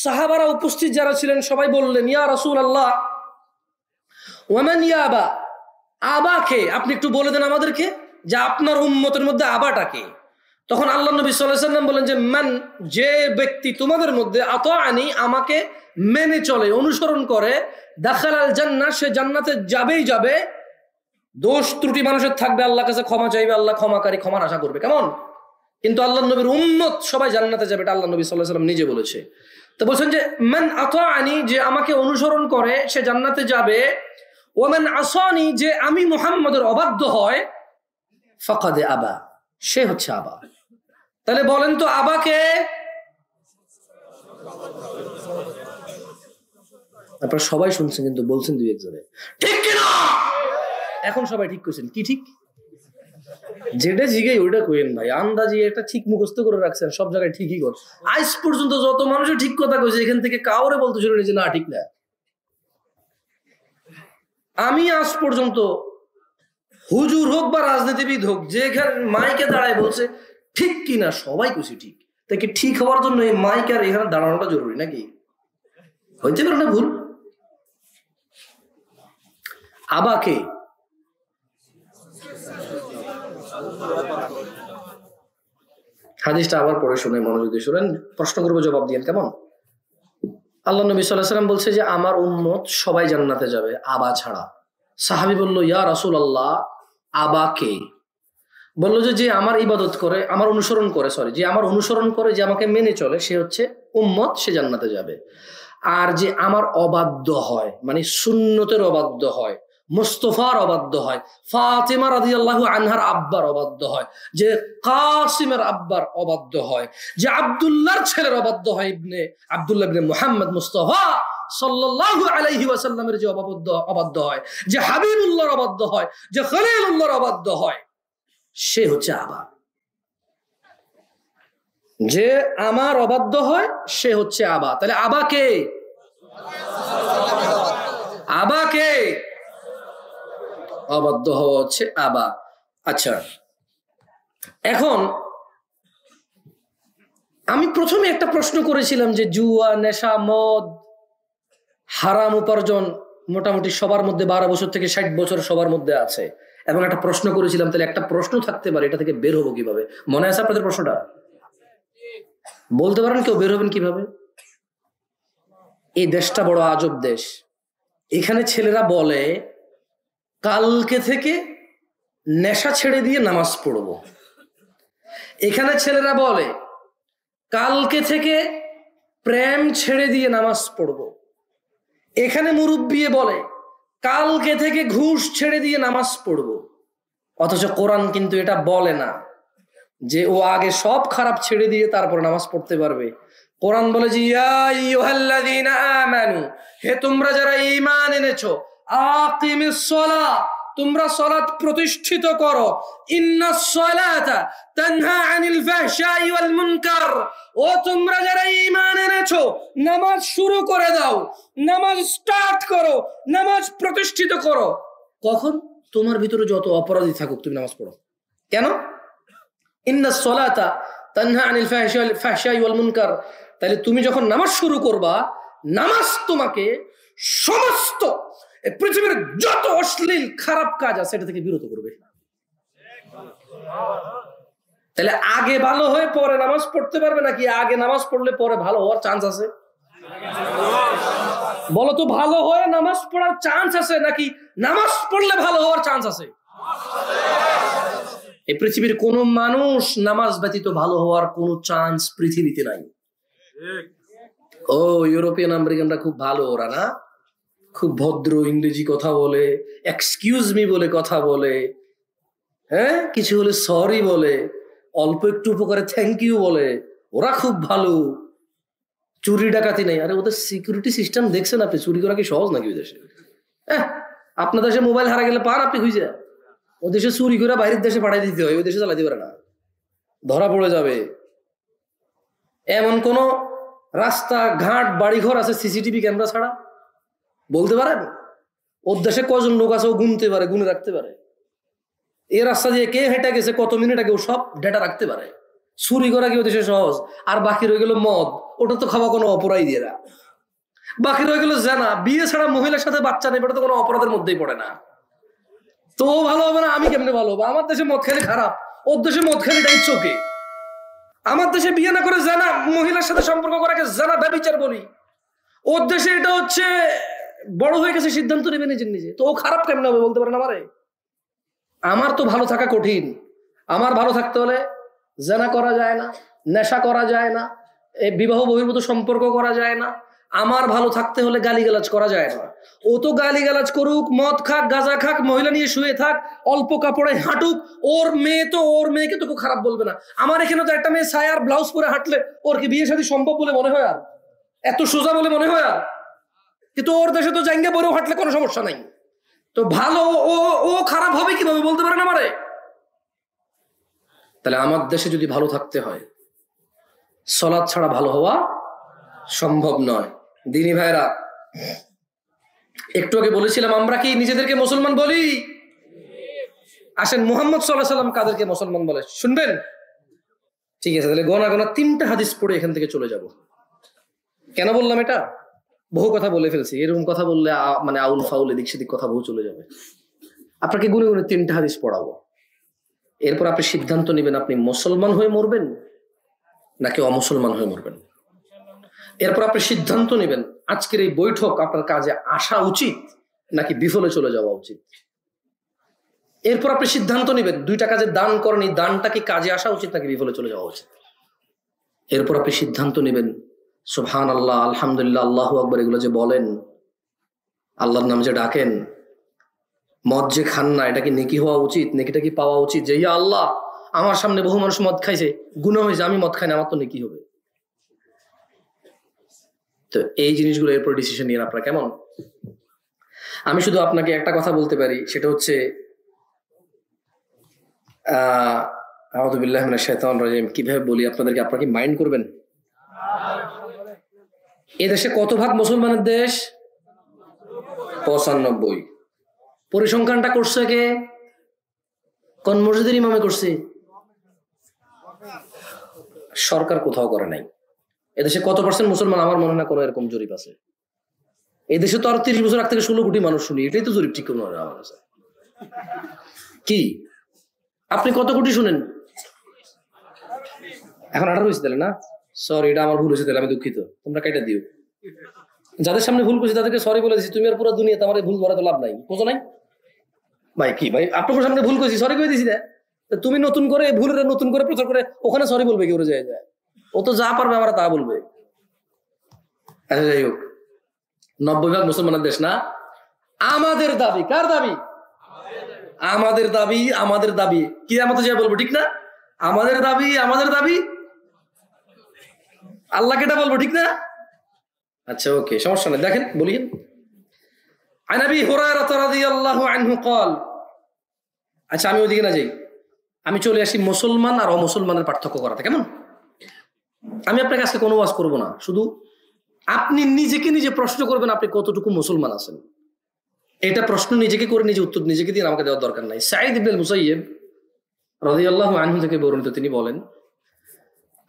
সাহাবারা উপস্থিত যারা ছিলেন সবাই বললেন, ইয়া রাসূলুল্লাহ ওয়া মান ইয়াবা, আবাকে আপনি একটু বলে দেন আমাদেরকে যে আপনার উম্মতের মধ্যে আবাটাকে। তখন আল্লাহ নবী সাল্লাল্লাহু আলাইহি ওয়াসাল্লাম বলেন যে মান, যে ব্যক্তি তোমাদের মধ্যে আতাআনি, আমাকে মেনে চলে, অনুসরণ করে, দাখালাল জান্নাহ, সে জান্নাতে যাবেই যাবে। দোষ ত্রুটি মানুষের থাকবে, আল্লাহর কাছে ক্ষমা চাইবে, আল্লাহ ক্ষমাকারী, ক্ষমার আশা করবে, কেমন? কিন্তু আল্লাহর নবীর উম্মত সবাই জান্নাতে যাবে, এটা আল্লাহ নবী সাল্লাল্লাহু আলাইহি ওয়াসাল্লাম নিজে বলেছে। তো বলছেন যে মান আতাআনি, যে আমাকে অনুসরণ করে সে জান্নাতে যাবে, ওয়া মান আসানি, যে আমি মুহাম্মদের অবাধ্য হয়, ফাকাদ আবা, সে হচ্ছে আবা। তাহলে বলেন তো আবাকে? আপনারা সবাই শুনছেন কিন্তু বলছেন দুই একজনে ঠিক কিনা। এখন সবাই ঠিক করছেন কি ঠিক? যেটা জিগাই ওইটা কইেন ভাই, আন্দাজি একটা ঠিক মুখস্থ করে রাখছেন, সব জায়গায় ঠিকই কর। আজ পর্যন্ত যত মানুষের ঠিক কথা কইছে এখান থেকে কাউরে বলতে শুনিনি যে না ঠিক না। আমি আজ পর্যন্ত হুজুর হোক বা রাজনীতিবিদ হোক, যেখানে মাইকে দাঁড়ায় বলছে ঠিক কিনা, সবাই কইছে ঠিক। তাই কি ঠিক হওয়ার জন্য এই মাইক আর এখানে দাঁড়ানোটা জরুরি নাকি? হইতে পারে না ভুল। আবাকে হাদিসটা আবার পড়ে শুনে মনোযোগ দিয়ে শুনেন, প্রশ্ন করবো জবাব দিয়েন, কেমন? আল্লাহ নবী সাল্লাল্লাহু আলাইহি ওয়াসাল্লাম বলছে যে আমার উম্মত সবাই জান্নাতে যাবে আবা ছাড়া। সাহাবী বলল, ইয়া রাসূলুল্লাহ, আবাকে? বললো যে যে আমার ইবাদত করে, আমার অনুসরণ করে, যে আমার অনুসরণ করে, যে আমাকে মেনে চলে, সে হচ্ছে উম্মত, সে জান্নাতে যাবে। আর যে আমার অবাধ্য হয়, মানে সুন্নতের অবাধ্য হয়, মুস্তাফার অবাধ্য হয়, ফাতিমা রাদিয়াল্লাহু আনহার আব্বার অবাধ্য হয়, যে কাসিমের আব্বার অবাধ্য হয়, যে আব্দুল্লাহর ছেলের অবাধ্য হয়, আব্দুল্লাহ ইবনে মুহাম্মদ মুস্তাফা সাল্লাল্লাহু আলাইহি ওয়াসাল্লামের যে অবাধ্য হয়, যে হাবিবুল্লাহর অবাধ্য হয়, যে খলিলুল্লাহর অবাধ্য হয়, সে হচ্ছে আবা। যে আমার অবাধ্য হয় সে হচ্ছে আবা। তাহলে আবাকে? আবাকে অবাধ্য হওয়া হচ্ছে আবা। আচ্ছা, এখন আমি প্রথমে একটা প্রশ্ন করেছিলাম যে জুয়া, নেশা, মদ, হারাম উপার্জন মোটামুটি সবার মধ্যে 12 বছর থেকে 60 বছর সবার মধ্যে আছে, এবং একটা প্রশ্ন করেছিলাম তাহলে একটা প্রশ্ন থাকতে পারে, এটা থেকে বের হবো কিভাবে? মনে আছে আপনাদের প্রশ্নটা? বলতে পারেন কেউ? বের হবেন কিভাবে? এই দেশটা বড় আজব দেশ। এখানে ছেলেরা বলে কালকে থেকে নেশা ছেড়ে দিয়ে নামাজ পড়বো। এখানে ছেলেরা বলে কালকে থেকে প্রেম ছেড়ে দিয়ে নামাজ পড়বো। এখানে মুরব্বি বলে কালকে থেকে ঘুষ ছেড়ে দিয়ে নামাজ পড়বো। অথচ কোরআন কিন্তু এটা বলে না যে ও আগে সব খারাপ ছেড়ে দিয়ে তারপর নামাজ পড়তে পারবে। কোরআন বলে যে ইয়া আইয়ুহাল্লাযীনা আমানু, হে তোমরা যারা ঈমান এনেছো, আকিমিস সালাহ, তোমরা সালাত প্রতিষ্ঠিত করো, ইন্নাস সালাতা তানহা আনিল ফাহশাই ওয়াল মুনকার, ও তোমরা যারা ঈমান এনেছো নামাজ শুরু করে দাও, নামাজ স্টার্ট করো, নামাজ প্রতিষ্ঠিত করো। কখন? তোমার ভিতরে যত অপরাধী থাকুক তুমি নামাজ পড়ো। কেন? ইন্নাস সালাতা তানহা আনিল ফাহশাই ওয়াল মুনকার। তাহলে তুমি যখন নামাজ শুরু করবা, নামাজ তোমাকে সমস্ত পৃথিবীর যত অশ্লীল খারাপ কাজ আছে এটা থেকে বিরত করবে। তাহলে আগে ভালো হয়ে পরে নামাজ পড়তে পারবে নাকি আগে নামাজ পড়লে পরে ভালো হওয়ার চান্স আছে? বলো তো, ভালো হয়ে নামাজ পড়ার চান্স আছে নাকি নামাজ পড়লে ভালো হওয়ার চান্স আছে? এই পৃথিবীর কোন মানুষ নামাজ ব্যতীত ভালো হওয়ার কোন চান্স পৃথিবীতে নাই। ও ইউরোপিয়ান আমেরিকানরা খুব ভালো, ওরা না খুব ভদ্র, ইংরেজি কথা বলে, এক্সকিউজ মি বলে কথা বলে, হ্যাঁ কিছু হলে সরি বলে, অল্প একটু উপকারে থ্যাংক ইউ বলে, ওরা খুব ভালো, চুরি ডাকাতি নেই। আরে ওদের সিকিউরিটি সিস্টেম দেখছেন আপনি? চুরি করা কি সহজ নাকি ওই দেশে? হ্যাঁ, আপনার দেশে মোবাইল হারা গেলে পান আপনি খুঁজে, ও দেশে চুরি করে বাইরের দেশে পাঠাই দিতে হয়, ওই দেশে চালাইতে পারে না, ধরা পড়ে যাবে। এমন কোন রাস্তা ঘাট বাড়িঘর আছে সিসিটিভি ক্যামেরা ছাড়া? বলতে পারেন? ওর দেশে কজন লোক আছে ও গুনতে পারে, গুনে রাখতে পারে। এই রাস্তা দিয়ে কে হেঁটে গেছে, কত মিনিট আগে, ও সব ডেটা রাখতে পারে। চুরি করা কি দেশে সহজ? আর বাকি রয়ে গেল মদ, ওটা তো খাওয়া কোনো অপরাধী এরা। বাকি রয়ে গেল জানা, বিয়ে ছাড়া মহিলার সাথে বাচ্চা নেই, ওটা তো কোনো অপরাধের মধ্যেই পড়ে না। তো ও ভালো হবে না, আমি কেমনে ভালো হবো? আমার দেশে মদ খেলে খারাপ, ওর দেশে মদ খেলে এটাই চোখে। আমার দেশে বিয়ে না করে জানা, মহিলার সাথে সম্পর্ক করাকে জানা ব্যভিচার বলি। ওর দেশে এটা হচ্ছে বড় হয়ে গেছে, সিদ্ধান্ত নেবে নিজের নিজে। তো ও খারাপ কেমনে হবে বলতে পারেন আমারে? আমার তো ভালো থাকা কঠিন। আমার ভালো থাকতে হলে জানা করা যায় না, নেশা করা যায় না, বিবাহ বহির্ভূত সম্পর্ক করা যায় না। আমার ভালো থাকতে হলে গালিগালাজ করা যায় না। ও তো গালিগালাজ করুক, মদ খাক, গাঁজা খাক, মহিলা নিয়ে শুয়ে থাক, অল্প কাপড়ে হাঁটুক, ওর মেয়েকে তো কেউ খারাপ বলবে না। আমার এখানে তো একটা মেয়ে সায়ার ব্লাউজ পরে হাঁটলে ওর কি বিয়ে শাদী সম্ভব বলে মনে হয়? আর এত সোজা বলে মনে হয়? আর কিন্তু ওর দেশে তো জাঙ্গা পরেও হাঁটলে কোনো সমস্যা নাই। তো ভালো ও খারাপ হবে কিভাবে বলতে পারেন আমারে? তাহলে আমার দেশে যদি ভালো থাকতে হয়, সালাত ছাড়া ভালো হওয়া সম্ভব নয়। দিনী ভাইরা, একটু আগে বলেছিলাম আমরা কি নিজেদেরকে মুসলমান বলি? আসেন, মুহাম্মদ সাল্লাল্লাহু আলাইহি ওয়াসাল্লাম কাদেরকে মুসলমান বলে শুনবেন? ঠিক আছে, তাহলে গোনা গোনা 3টা হাদিস পড়ে এখান থেকে চলে যাব। কেন বললাম এটা? বহু কথা বলে ফেলছি। এরকম কথা বললে মানে আউল ফাউল এদিক সেদিক কথা বহু চলে যাবে। আপনাকে গুনে গুনে 3টা হাদিস পড়াবো। এরপর আপনি সিদ্ধান্ত নেবেন আপনি মুসলমান হয়ে মরবেন নাকি অমুসলমান হয়ে মরবেন। এরপর আপনি সিদ্ধান্ত নেবেন আজকের এই বৈঠক আপনার কাজে আসা উচিত নাকি বিফলে চলে যাওয়া উচিত। এরপর আপনি সিদ্ধান্ত নেবেন 2টা কাজে দান করেন, এই দানটা কি কাজে আসা উচিত নাকি বিফলে চলে যাওয়া উচিত। এরপর আপনি সিদ্ধান্ত নেবেন সুবহানাল্লাহ, আলহামদুলিল্লাহ, আল্লাহু আকবার এগুলো যে বলেন, আল্লাহর নাম যে ডাকেন, মদ যে খান না, এটা কি নেকি হওয়া উচিত, নেকিটা কি পাওয়া উচিত? যে ইয়া আল্লাহ, আমার সামনে বহু মানুষ মদ খাইছে, গুনাহ হয়েছে, আমি মদ খাই না, আমার তো নেকি হবে। তো এই জিনিসগুলো এরপর ডিসিশন নিয়ে আপনারা কেমন। আমি শুধু আপনাকে একটা কথা বলতে পারি, সেটা হচ্ছে আউযু বিল্লাহি মিনাশ শাইতানির রাজিম। কিভাবে বলি আপনাদেরকে, আপনারা কি মাইন্ড করবেন? এই দেশে কত ভাগ মুসলমানের দেশ? 95। পরিসংখ্যানটা করছে কে? কোন মসজিদের ইমামে করছে? সরকার কোথাও করে নাই। এদেশে কত % মুসলমান? আমার মনে না কোনো এরকম জরিপ আছে। এই দেশে তো আর 30 বছর আগ থেকে 16 কোটি মানুষ শুনি, এটাই তো জরিপ ঠিক কোনো আমার কাছে। কি আপনি কত কোটি শুনেন? এখন 18 হয়েছে তাহলে না? সরি, এটা আমার ভুল হয়েছে, তাহলে আমি দুঃখিত, তোমরা কেটে দিও। যাদের সামনে ভুল করছি তাদেরকে সরি বলে দিচ্ছি। তুমি আর পুরো দুনিয়াতে আমার ভুল ধরা তো লাভ নাই, বোঝো নাই ভাই? কি ভাই, আপনার সামনে ভুল করেছি, সরি করে দিছি না? তুমি নতুন করে ভুলের নতুন করে প্রচার করে ওখানে সরি বলবে কি করে যায়? ও তো যা পারবে আমরা তা বলবে। আচ্ছা, যাই হোক, 90 ভাগ মুসলমানের দেশ না? আমাদের দাবি, কার দাবি? আমাদের দাবি, আমাদের দাবি কি আমরা যা বলবো, ঠিক না? আমাদের দাবি, আমাদের দাবি, আল্লাহকে এটা বলবো, ঠিক না? আচ্ছা, ওকে, সমস্যা নেই। দেখেন, বলিয়েন। আন আবি হুরায়রা রাদিয়াল্লাহু আনহু قال। আচ্ছা, আমি ওইদিকে না যাই, আমি চলে আসি মুসলমান আর অমুসলমানের পার্থক্য করাতে, কেমন? আমি আপনাকে আজকে কোনো ওয়াজ করবো না, শুধু আপনি নিজেকে নিজে প্রশ্ন করবেন আপনি কতটুকু মুসলমান আছেন। এটা প্রশ্ন নিজেকে করে নিজে উত্তর নিজেকে দিন, আমাকে দেওয়ার দরকার নাই। সাঈদ ইবনে মুসাইয়্যিব রাদিয়াল্লাহু আনহু থেকে বর্ণিত, তিনি বলেন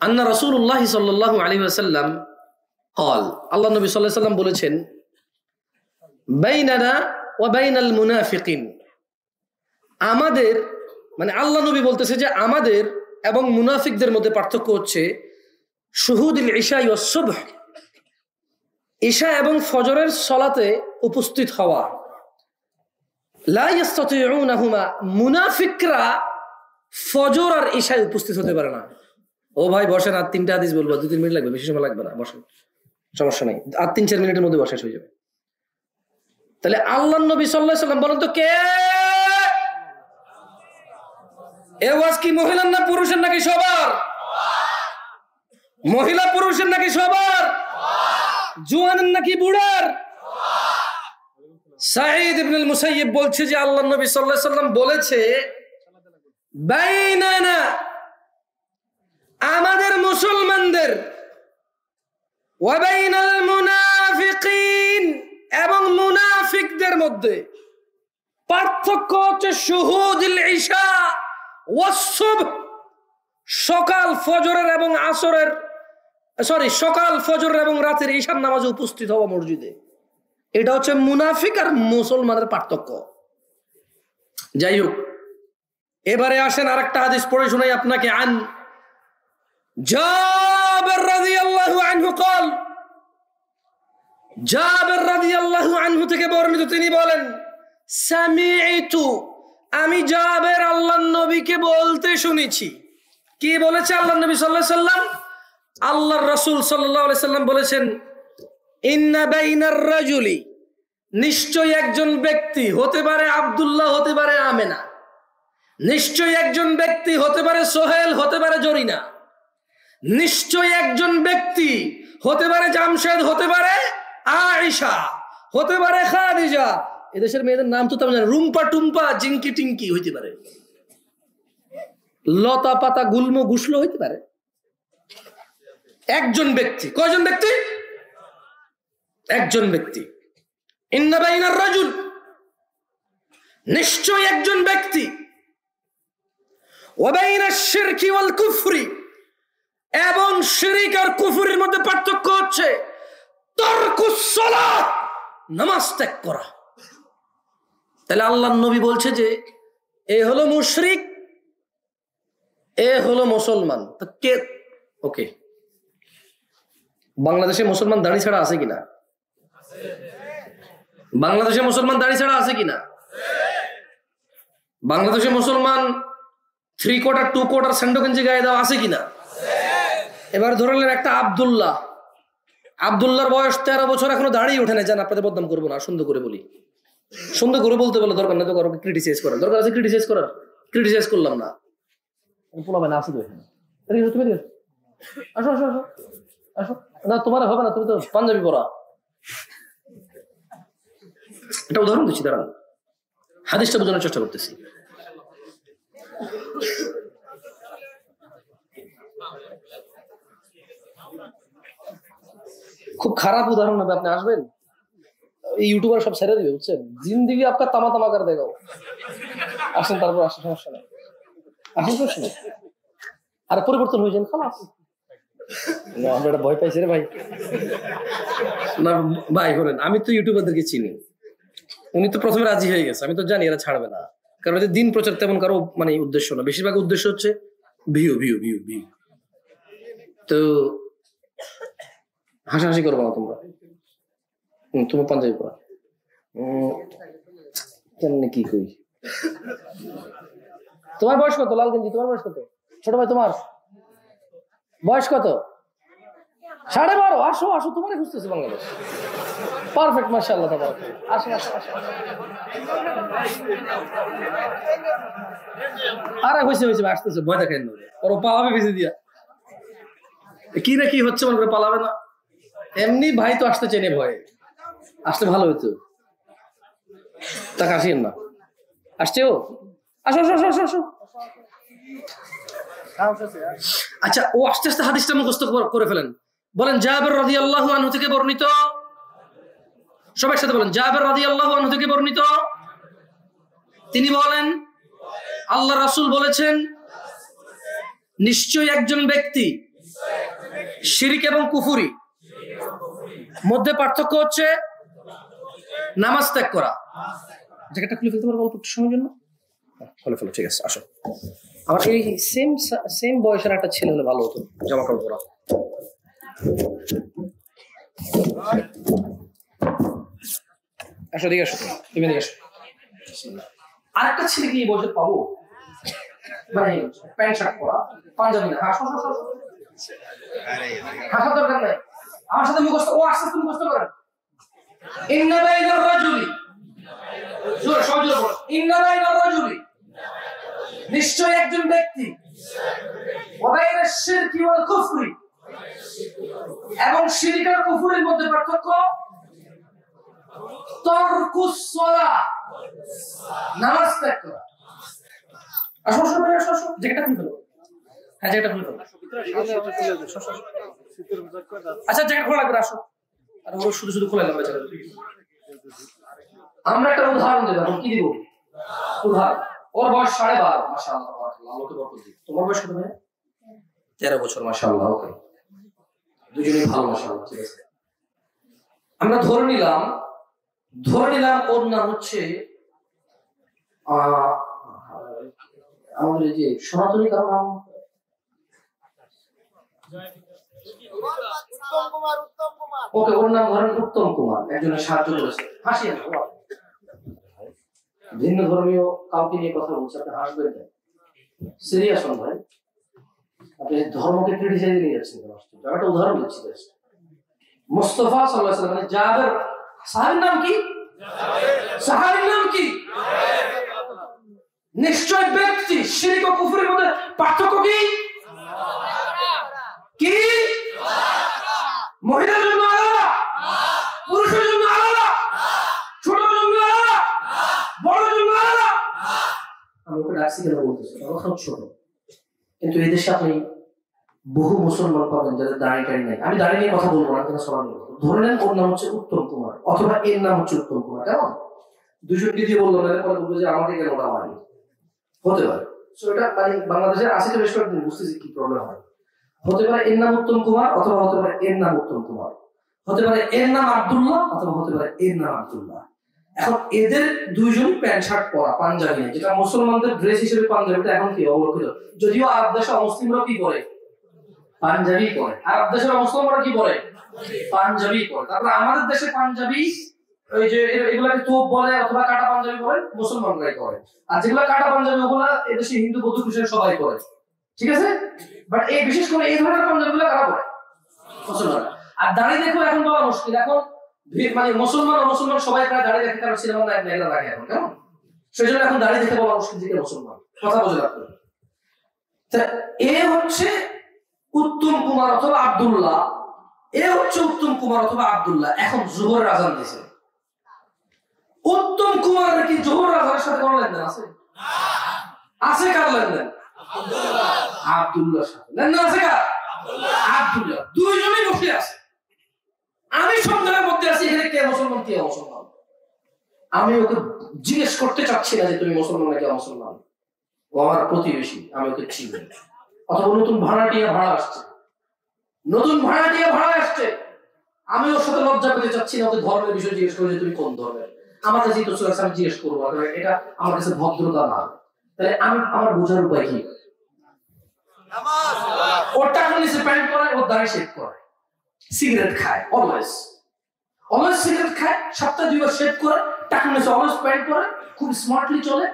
আন্না রাসূলুল্লাহ সাল্লাল্লাহু আলাইহি ওয়াসাল্লাম قال, আল্লাহ নবী সাল্লাল্লাহু আলাইহি ওয়াসাল্লাম বলেছেন, বাইনানা ওয়া বাইনাল মুনাফিকিন, আমাদের মানে আল্লাহ নবী বলতেছে যে আমাদের এবং মুনাফিকদের মধ্যে পার্থক্য হচ্ছে শুহুদুল ইশা ওয়াস সুবহ, ইশা এবং ফজরের সালাতে উপস্থিত হওয়া। লা ইস্তাতিউনাহুমা, মুনাফিকরা ফজর আর ইশায় উপস্থিত হতে পারে না। ও ভাই বসেন, আর 3টা হাদিস বলবো, 2-3 মিনিট লাগবে, বেশি সময় লাগবে না, বসেন, সমস্যা নাই, আর 3-4 মিনিটের মধ্যে বসা হয়ে যাবে। তাহলে আল্লাহ নবী সাল্লাল্লাহু আলাইহি ওয়াসাল্লাম বলেন তো কে? এ ওয়াজ কি মহিলার না পুরুষের নাকি সবার? মহিলা পুরুষের নাকি সবার? জওয়ানের নাকি বুড়ার? সাঈদ ইবনে মুসাইয়্যিব বলছে যে আল্লাহ নবী সাল্লাল্লাহু আলাইহি ওয়াসাল্লাম বলেছে, বাইনানা, আমাদের মুসলমানদের ওয়া বাইনাল মুনাফিকিন, এবং মুনাফিকদের মধ্যে পার্থক্য হচ্ছে শুহুদুল ইশা ওয়াস সুবহ, সকাল ফজরের এবং আসরের সকাল ফজরের এবং রাতের ঈশার নামাজে উপস্থিত হওয়া মসজিদে। এটা হচ্ছে মুনাফিক আর মুসলমানের পার্থক্য। যাই হোক, এবারে আসেন আরেকটা হাদিস পড়ে শোনাই আপনাকে। আন জাবের রাদিয়াল্লাহু আনহু قال, জাবের রাদিয়াল্লাহু আনহু থেকে বর্ণিত, তিনি বলেন সামি'তু, আমি জাবের আল্লাহর নবীকে বলতে শুনেছি। কি বলেছে আল্লাহর নবী সাল্লাল্লাহু আলাইহি সাল্লাম? আল্লাহর রাসূল সাল্লাল্লাহু আলাইহি সাল্লাম বলেছেন, ইন্না বাইনার রাজুলি, নিশ্চয়ই একজন ব্যক্তি, হতে পারে আব্দুল্লাহ, হতে পারে আমেনা, নিশ্চয়ই একজন ব্যক্তি, হতে পারে সোহেল, হতে পারে জরিনা, নিশ্চয়ই একজন ব্যক্তি, হতে পারে জামশেদ, হতে পারে আয়েশা, হতে পারে খাদিজা। এদেশের মেয়েদের নাম তো তেমন জানেন, রুম্পা টুম্পা জিঙ্কি টিঙ্কি হইতে পারে, লতা পাতা গুল্ম গুসলো হইতে পারে। একজন ব্যক্তি, কয়জন ব্যক্তি? একজন ব্যক্তি। ইন্না বাইনার রাজুল, নিশ্চয় একজন ব্যক্তি, ওয়া বাইনাশ শিরকি ওয়াল কুফরি, এবং শিরক আর কুফরের মধ্যে পার্থক্য হচ্ছে তারকুস সালাত, নামাজ ত্যাগ করা। তাহলে আল্লাহর নবী বলছে যে এ হলো মুশরিক, এ হলো মুসলমান। তো কে? ওকে, বাংলাদেশে মুসলমান দাড়ি ছাড়া আছে কিনা? বাংলাদেশে মুসলমান দাড়ি ছাড়া আছে কিনা? বাংলাদেশে মুসলমান 3/4 2/4 স্যান্ডো গেঞ্জি গায়ে দেওয়া আছে কিনা? এবার ধরলেন একটা আব্দুল্লাহ, আব্দুল্লাহর বয়স 13 বছর, এখনো দাঁড়িয়ে ওঠে না। জান, আপনাদের বদনাম করবো না, সুন্দর করে বলি, সুন্দর করে বলতে বলে দরকার নেই তো কারো ক্রিটিসাইজ করার দরকার আছে। ক্রিটিসাইজ করার, ক্রিটিসাইজ করলাম না, পোলাবে না, আসো তো এখানে, তুমি আসো আসো আসো আসো। না তোমার হবে না, তুমি তো পাঞ্জাবি পরা। এটা উদাহরণ দিচ্ছি, দাঁড়ান, হাদিসটা বোঝানোর চেষ্টা করতেছি। খুব খারাপ উদাহরণ হবে, আপনি আসবেন, এই ইউটিউবার সব ছেড়ে দিবে, বুঝছেন? জিন্দিগি আপনার তামা তামা করে দেখাও। আসেন, তারপর আসেন, সমস্যা নেই, আসেন, সমস্যা নেই। আর পরিবর্তন হয়ে যান, খালাস। আমরা এটা ভয় পাইছি রে ভাই। না ভাই, বলেন, আমি তো ইউটিউবারদেরকে চিনি, উনি তো প্রথমে রাজি হয়ে গেছে, আমি তো জানি এরা ছাড়বে না, কারণ এদের দিন প্রচার তেমন কারো মানে উদ্দেশ্য না, বেশিরভাগ উদ্দেশ্য হচ্ছে ভিউ ভিউ ভিউ ভিউ। তো হাসাহাসি করবো না তোমরা, তোমার পাঞ্জাবি পড়া কেমনি কি কই। তোমার বয়স কত লাল গেঞ্জি? তোমার বয়স কত ছোট ভাই? তোমার বয়স কত? 12.5। আসো আসো, তোমার খুঁজতেছি বাংলাদেশ। পারফেক্ট, মাশাআল্লাহ, আসো আসো আসো। আরে হয়েছে হয়েছে, আসতেছে, ভয় দেখেন ওর পালাবে বেশি দিয়া। কি না কি হচ্ছে মনে করে পালাবে না, এমনি ভাই তো আসতে চেনে, ভয়ে আসতে ভালো হইতো। তাকে আসিয়েন না, আসছে ও, আসো আসো আসো আসো। আচ্ছা, ও আস্তে আস্তে হাদিসটা মুখস্থ করে ফেলেন। বলেন জাবের রাদিয়াল্লাহু আনহু থেকে বর্ণিত, সবার সাথে বলেন, জাবের রাদিয়াল্লাহু আনহু থেকে বর্ণিত, তিনি বলেন আল্লাহ রাসূল বলেছেন, নিশ্চয়ই একজন ব্যক্তি, শিরক এবং কুফরি মধ্যে পার্থক্য হচ্ছে নামাজ ত্যাগ করা। জায়গাটা খুলে ফেলতে পারবো অল্প একটু সময়ের জন্য? ফলো ফলো, ঠিক আছে, আসো। আমার এই সেম বয়সের একটা ছেলে হলে ভালো হতো, জামা কাপড় পরা। আসো, দিকে আসো, তুমি দিকে আসো। আরেকটা ছেলে কি এই বয়সে পাবো? মানে প্যান্ট শার্ট পরা, পাঞ্জাবি না। আসো আসো আসো, হাসার দরকার নাই, আমার সাথে মুখস্থ, ও আস্তে আস্তে মুখস্থ করেন। ইন্না বাইনার রাজুলি, জোরে সহজে বলো, ইন্না বাইনার রাজুলি, নিশ্চয় একজন ব্যক্তি, ওয়া বাইনাশ শিরকি ওয়াল কুফরি, এবং শিরক আর কুফরের মধ্যে পার্থক্য তারকুস সালাহ, নামাজ ত্যাগ করা। আসো আসো আসো আসো, জায়গাটা খুলে ফেলো। হ্যাঁ, জায়গাটা খুলে ফেলো। আচ্ছা জ্যাকেট খোলা লাগবে, আসো। আর ও শুধু শুধু খোলা লাগবে। আমরা একটা উদাহরণ দেব, এখন কি দিব উদাহরণ। ওর বয়স 12.5, মাশাআল্লাহ আল্লাহকে বরকত দিক। তোমার বয়স কত ভাই? 13 বছর, মাশাআল্লাহ। ওকে, দুজনেই ভালো, মাশাআল্লাহ। ঠিক আছে, আমরা ধরে নিলাম ওর নাম হচ্ছে আমাদের এই যে সনাতনী কারো নাম ওকে, ওর নাম ধরেন উত্তম কুমার। একজনের সাহায্য করেছে, হাসিয়ে না, ভিন্ন ধর্মীয় কাউকে নিয়ে কথা বলছে, আপনি হাসবেন না, সিরিয়াস হন ভাই। আপনি ধর্মকে ক্রিটিসাইজ নিয়ে যাচ্ছেন। আমি একটা উদাহরণ দিচ্ছি। মুস্তাফা সাল্লাল্লাহু আলাইহি ওয়াসাল্লাম, মানে জাবের সাহাবীর নাম কি? সাহাবীর নাম কি? নিশ্চয় ব্যক্তি। শিরক ও কুফরের মধ্যে পার্থক্য কি? কি? মহিলার জন্য আলাদা, পুরুষের জন্য আলাদা, ছোট জন্য আলাদা, বড় জন্য আলাদা। আমি ওকে ডাকছি কেন বলতেছি, আমার ছোট, কিন্তু এই দেশে আপনি বহু মুসলমান পাবেন যাদের দাড়ি টাড়ি নাই। আমি দাড়ি নিয়ে কথা বলবো না, কিন্তু সবাই ধরে নেন ওর নাম হচ্ছে উত্তম কুমার, অথবা এর নাম হচ্ছে উত্তম কুমার। কেমন দুজনকে দিয়ে বললো না, পরে বলবো যে আমাকে কেন ওটা মারি, হতে পারে। এটা মানে বাংলাদেশে আসি তো বেশ কয়েকদিন, বুঝতেছি কি প্রবলেম হয়। হতে পারে এর নাম উত্তম কুমার, অথবা হতে পারে এর নাম উত্তম কুমার, হতে পারে এর নাম আব্দুল্লাহ, অথবা হতে পারে এর নাম আব্দুল্লাহ। এখন এদের দুইজন প্যান্ট শার্ট পরা, পাঞ্জাবি, যেটা মুসলমানদের ড্রেস হিসেবে পাঞ্জাবিটা এখন কি অবরক্ষিত। যদিও আরব দেশে মুসলিমরা কি করে, পাঞ্জাবি পরে। আরব দেশের মুসলমানরা কি পরে, পাঞ্জাবি পরে। তারপর আমাদের দেশে পাঞ্জাবি, ওই যে এগুলাকে তোপ বলে অথবা কাটা পাঞ্জাবি বলে, মুসলমানরাই করে। আর যেগুলা কাটা পাঞ্জাবি ওগুলা এদেশে হিন্দু বৌদ্ধ খ্রিস্টান সবাই করে, ঠিক আছে। বাট এই বিশেষ করে এই ধরনের পাঞ্জাবিগুলো কারা করে, মুসলমান। আর দাড়ি দেখো এখন বলা মুশকিল, এখন মানে মুসলমান অমুসলমান সবাই প্রায় দাড়ি দেখে, কারণ সিনেমার নায়করা রাখে এখন, কেমন সেই জন্য এখন দাড়ি দেখে বলা মুশকিল যে মুসলমান। কথা বোঝা লাগবে। এ হচ্ছে উত্তম কুমার অথবা আব্দুল্লাহ, এ হচ্ছে উত্তম কুমার অথবা আব্দুল্লাহ। এখন জোহরের আজান দিছে, উত্তম কুমার কি জোহর আজানের সাথে কোন লেনদেন আছে? আছে। কার লেনদেন? আব্দুল্লাহর সাথে লেনদেন আছে। কার? আব্দুল্লাহ। দুইজনেই বসে আছে, আমি সন্দেহের মধ্যে আছি এখানে কে মুসলমান কে অমুসলমান। আমি ওকে জিজ্ঞেস করতে চাচ্ছি না যে তুমি মুসলমান নাকি অমুসলমান, ও আমার প্রতিবেশী, আমি ওকে চিনি। অথবা নতুন ভাড়াটিয়া ভাড়া আসছে, আমি ওর সাথে লজ্জা পেতে চাচ্ছি না, ওকে ধর্মের বিষয় জিজ্ঞেস করে যে তুমি কোন ধর্মের। আমার কাছে তো আমি জিজ্ঞেস করবো, এটা আমার কাছে ভদ্রতা না। তাহলে আমি আমার বোঝার উপায় কি? ওর টাকা নিচে প্যান্ট পরে, ওর দাড়ি শেভ করে, সিগারেট খায়, অলওয়েজ সিগারেট খায়, সপ্তাহে 2 বার শেভ করে, টাকা নিচে অলওয়েজ প্যান্ট পরে, খুব স্মার্টলি চলে।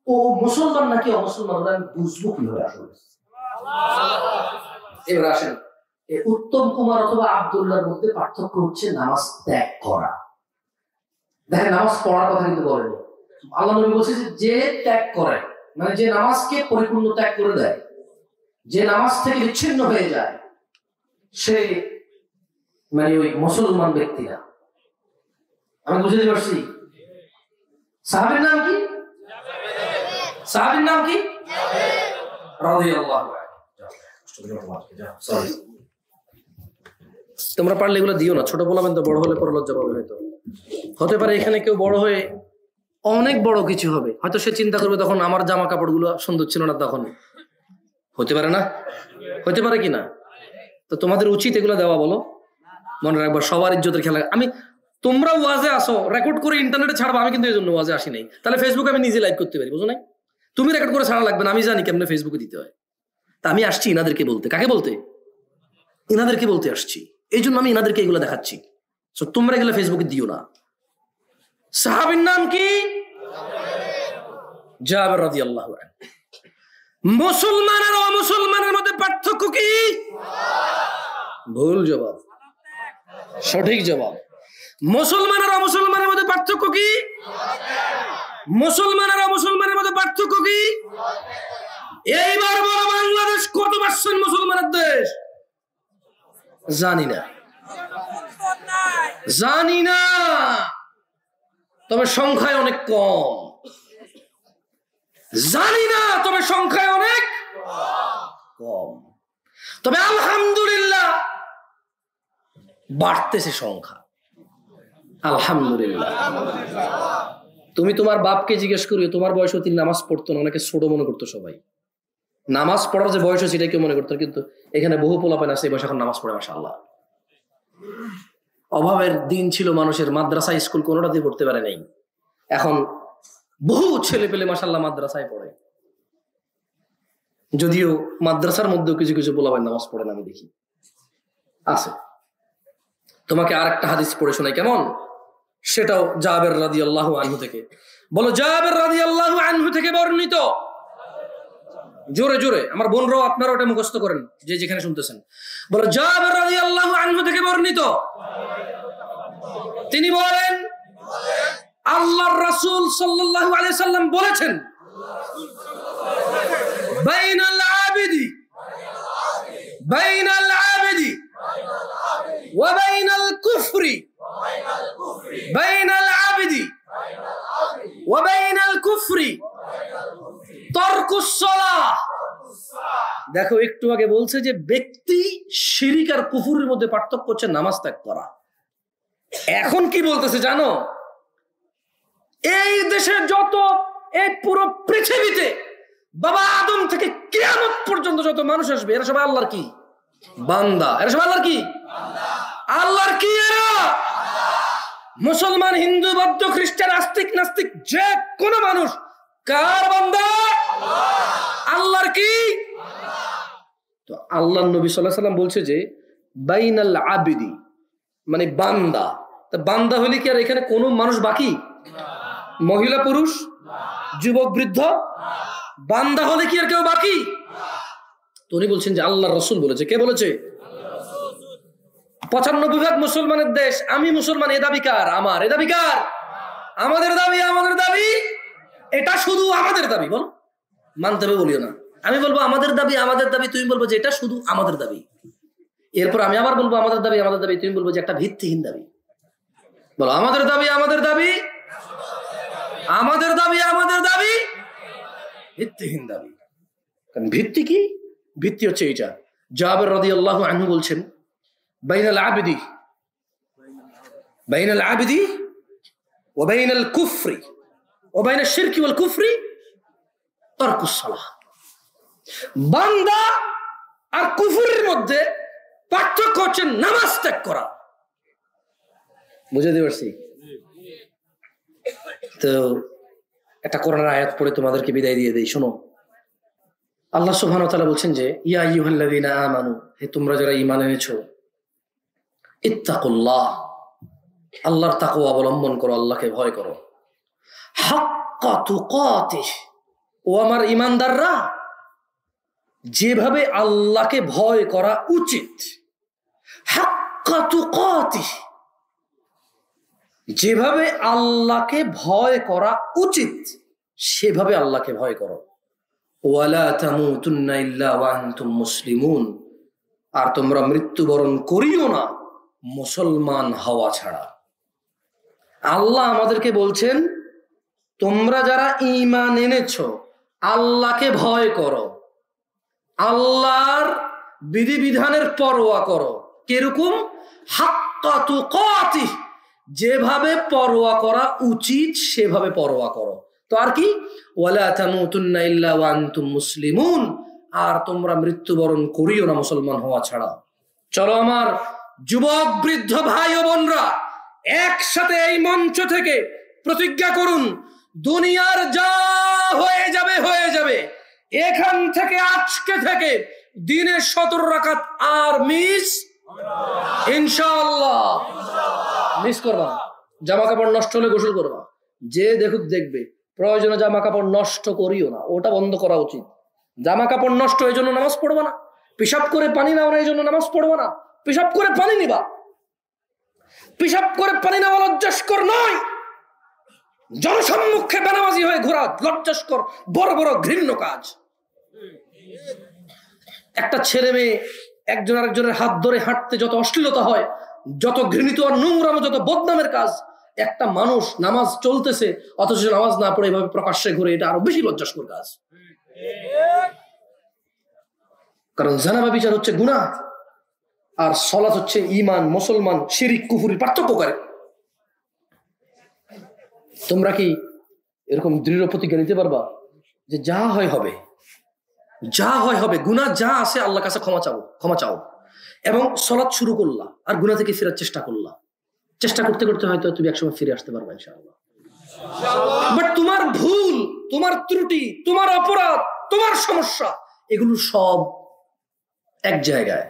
ও মুসলমান নাকি অমুসলমান ওরা আমি বুঝবো কিভাবে আসলে? এবার আসেন, উত্তম কুমার অথবা আব্দুল্লাহর মধ্যে পার্থক্য হচ্ছে নামাজ ত্যাগ করা। দেখেন, নামাজ পড়ার কথা কিন্তু বলেনি। আল্লাহ নবী বলছে যে ত্যাগ করে, মানে যে নামাজকে পরিপূর্ণ ত্যাগ করে দেয়, যে নামাজ থেকে বিচ্ছিন্ন হয়ে যায়, সে মানে ওই মুসলমান ব্যক্তি না। আমি বুঝতে পারছি। সাহাবীর নাম কি? সাহাবীর নাম কি? রাদিয়াল্লাহু আনহু। সরি, তোমরা পারলে এগুলো দিও না, ছোট বলাবেন তো, বড় হলে পরে লজ্জা পাবে। হয়তো হতে পারে এখানে কেউ বড় হয়ে অনেক বড় কিছু হবে, হয়তো সে চিন্তা করবে তখন আমার জামা কাপড়গুলো সুন্দর ছিল না, তখন হতে পারে না, হতে পারে কিনা। তো তোমাদের উচিত এগুলো দেওয়া, বলো, মনে রাখবা সবার ইজ্জতের খেলা। তোমরা ওয়াজে আসো, রেকর্ড করে ইন্টারনেটে ছাড়বা, আমি কিন্তু এই জন্য ওয়াজে আসি নাই। তাহলে ফেসবুকে আমি নিজে লাইভ করতে পারি, বুঝো নাই? তুমি রেকর্ড করে ছাড়া লাগবে না, আমি জানি কেমনে ফেসবুকে দিতে হয়। তা আমি আসছি ইনাদেরকে বলতে। কাকে বলতে? ইনাদেরকে বলতে আসছি, এই জন্য আমি ইনাদেরকে এগুলো দেখাচ্ছি। তোমরা এগুলো ফেসবুকে দিও না। সাহাবীর নাম কি? জাবের রাদিয়াল্লাহু আনহু। মুসলমান আর অমুসলমানের মধ্যে পার্থক্য কি? ভুল জবাব। সঠিক জবাব। মুসলমান আর অমুসলমানের মধ্যে পার্থক্য কি? মুসলমান আর অমুসলমানের মধ্যে পার্থক্য কি? এইবার বলো, বাংলাদেশ কত পার্সেন্ট মুসলমানের দেশ? জানি না, তবে সংখ্যায় অনেক কম। জানি না, তবে সংখ্যায় অনেক কম। তবে আলহামদুলিল্লাহ বাড়তেছে সংখ্যা, আলহামদুলিল্লাহ। তুমি তোমার বাপকে জিজ্ঞেস করিও, তোমার বয়সে তিনি নামাজ পড়তো না, অনেকে ছোট মনে করতো সবাই। নামাজ পড়ার যে বয়স সেটা কেউ মনে করতো, কিন্তু এখানে বহু পোলাপান আছে এই বয়সে এখন নামাজ পড়ে, মাশাআল্লাহ। অভাবের দিন ছিল মানুষের, মাদ্রাসা স্কুল কোনোটাতে পড়তে পারে নাই, এখন বহু ছেলে পেলে মাশাআল্লাহ মাদ্রাসায় পড়ে। যদিও মাদ্রাসার মধ্যেও কিছু কিছু পোলাপান নামাজ পড়ে না, আমি দেখি আছে। তোমাকে আর একটা হাদিস পড়ে শোনাই কেমন, সেটাও জাবের রাদিয়াল্লাহু আনহু থেকে। বলো, জাবের রাদিয়াল্লাহু আনহু থেকে বর্ণিত, জোরে জোরে আমার বোনরাও আপনারা ওটা মুখস্থ করেন যে যেখানে শুনতেছেন। বলো, জাবের রাদিয়াল্লাহু আনহু থেকে বর্ণিত, তিনি বলেন আল্লাহর রাসূল সাল্লাল্লাহু আলাইহি সাল্লাম বলেছেন, বাইনাল আবিদি ওয়া বাইনাল কুফরি বাইনাল আবিদি ওয়া বাইনাল কুফরি তারকুস সালাহ। দেখো, একটু আগে বলছে যে ব্যক্তি শিরিক আর কুফরের মধ্যে পার্থক্য হচ্ছে নামাজ ত্যাগ করা। এখন কি বলতেছে জানো, এই দেশে যত, এই পুরো পৃথিবীতে বাবা আদম থেকে কিয়ামত পর্যন্ত যত মানুষ আসবে, এরা সবাই আল্লাহর কি বান্দা, এরা সবাই আল্লাহর কি আল্লাহর কি এরা মুসলমান, হিন্দু, বৌদ্ধ, খ্রিস্টান, আস্তিক, নাস্তিক, যে কোনো মানুষ কার বান্দা? আল্লাহর কি? তো আল্লাহর নবী সাল্লাল্লাহু আলাইহি ওয়াসাল্লাম বলছে যে বাইনাল আবিদি মানে বান্দা। তা বান্দা হলে কি আর এখানে কোনো মানুষ বাকি? মহিলা, পুরুষ, যুবক, বৃদ্ধ, বান্দা হলে কি আর কেউ বাকি? তো উনি বলছেন যে আল্লাহর রাসূল বলেছে। কে বলেছে? 95% মুসলমানের দেশ, আমি মুসলমান, এ দাবি কার? আমার। এ দাবি কার? আমাদের দাবি, আমাদের দাবি। এটা শুধু আমাদের দাবি, বল মানতে হবে বলিও না। আমি বলবো আমাদের দাবি, আমাদের দাবি, তুমি বলবো যে এটা শুধু আমাদের দাবি। এরপর আমি আবার বলবো আমাদের দাবি, আমাদের দাবি, তুমি বলবো যে একটা ভিত্তিহীন দাবি। বলো আমাদের দাবি, আমাদের দাবি, আমাদের দাবি, আমাদের দাবি, ভিত্তিহীন দাবি। কারণ ভিত্তি কি? ভিত্তি হচ্ছে এইটা। জাবের রাদিয়াল্লাহু আনহু বলছেন, বাইনাল আবিদি ওয়া বাইনাল কুফরি ওয়া বাইনাশ শিরকি ওয়াল কুফরি তারকুস সালাহ। বান্দা আর কুফরের মধ্যে পার্থক্য হচ্ছে নামাজ ত্যাগ করা। বুঝাতে পারছি? তো একটা কোরআনের আয়াত পড়ে তোমাদেরকে বিদায় দিয়ে দেই, শোনো। আল্লাহ সুবহানাহু ওয়া তাআলা বলছেন যে ইয়া আইয়ুহাল্লাযীনা আমানু, হে তোমরা যারা ঈমান এনেছো, ইত্তাকুল্লাহ, আল্লাহর তাকওয়া অবলম্বন করো, আল্লাহকে ভয় করো। হাক্কা তুকাতিহ, ও আমার ঈমানদাররা, যেভাবে আল্লাহকে ভয় করা উচিত। হাক্কা তুকাতিহ, যেভাবে আল্লাহকে ভয় করা উচিত সেভাবে আল্লাহকে ভয় করো। ওয়ালা তামুতুন্না ইল্লা ওয়া আনতুম মুসলিমুন, আর তোমরা মৃত্যুবরণ করিও না মুসলমান হওয়া ছাড়া। আল্লাহ আমাদেরকে বলছেন তোমরা যারা ঈমান এনেছো আল্লাহকে ভয় করো, আল্লাহর বিধিবিধানের পরোয়া করো। কিরকম? হাক্কা তুকাতিহ, যেভাবে পরোয়া করা উচিত সেভাবে পরোয়া করো। তো আর কি? ওয়ালা তামুতুন্না ইল্লা ওয়া আনতুম মুসলিমুন, আর তোমরা মৃত্যুবরণ করিও না মুসলমান হওয়া ছাড়া। চলো আমার যুবক বৃদ্ধ ভাই ও বোনরা, একসাথে এই মঞ্চ থেকে প্রতিজ্ঞা করুন, দুনিয়ার যা হয়ে যাবে হয়ে যাবে, এখান থেকে আজকে থেকে দিনে 17 রাকাত আর মিস ইনশাআল্লাহ মিস করবা। জামা কাপড় নষ্ট হলে গোসল করবা, যে দেখুক দেখবে। প্রয়োজনে জামা কাপড় নষ্ট করিও না, ওটা বন্ধ করা উচিত। জামা কাপড় নষ্ট এই জন্য নামাজ পড়বা না, পেশাব করে পানি নাও না এই জন্য নামাজ পড়বা না। পেশাব করে পানি নিবা, পেশাব করে পানি নেওয়া লজ্জাস্কর নয়। জনসম্মুখে বেনামাজি হয়ে ঘোরা লজ্জাস্কর, বড় বড় ঘৃণ্য কাজ। একটা ছেলে মেয়ে একজন আরেকজনের হাত ধরে হাঁটতে যত অশ্লীলতা হয়, যত ঘৃণিত আর নোংরাম, যত বদনামের কাজ, একটা মানুষ নামাজ চলতেছে অথচ নামাজ না পড়ে এভাবে প্রকাশ্যে ঘুরে, এটা আরো বেশি লজ্জাস্কর কাজ। কারণ জানা বা বিচার হচ্ছে গুনাহ। আর সালাত হচ্ছে ঈমান, মুসলমান, শিরিক, কুফরির পার্থক্য করে। তোমরা কি এরকম দৃঢ় প্রতিজ্ঞা নিতে পারবা যে যা হয় হবে, যা হয় হবে, গুনাহ যা আছে আল্লাহর কাছে ক্ষমা চাও এবং সালাত শুরু করলা আর গুনাহ থেকে ফেরার চেষ্টা করলা, চেষ্টা করতে করতে হয়তো তুমি একসময় ফিরে আসতে পারবা ইনশাআল্লাহ। বাট তোমার ভুল, তোমার ত্রুটি, তোমার অপরাধ, তোমার সমস্যা, এগুলো সব এক জায়গায়।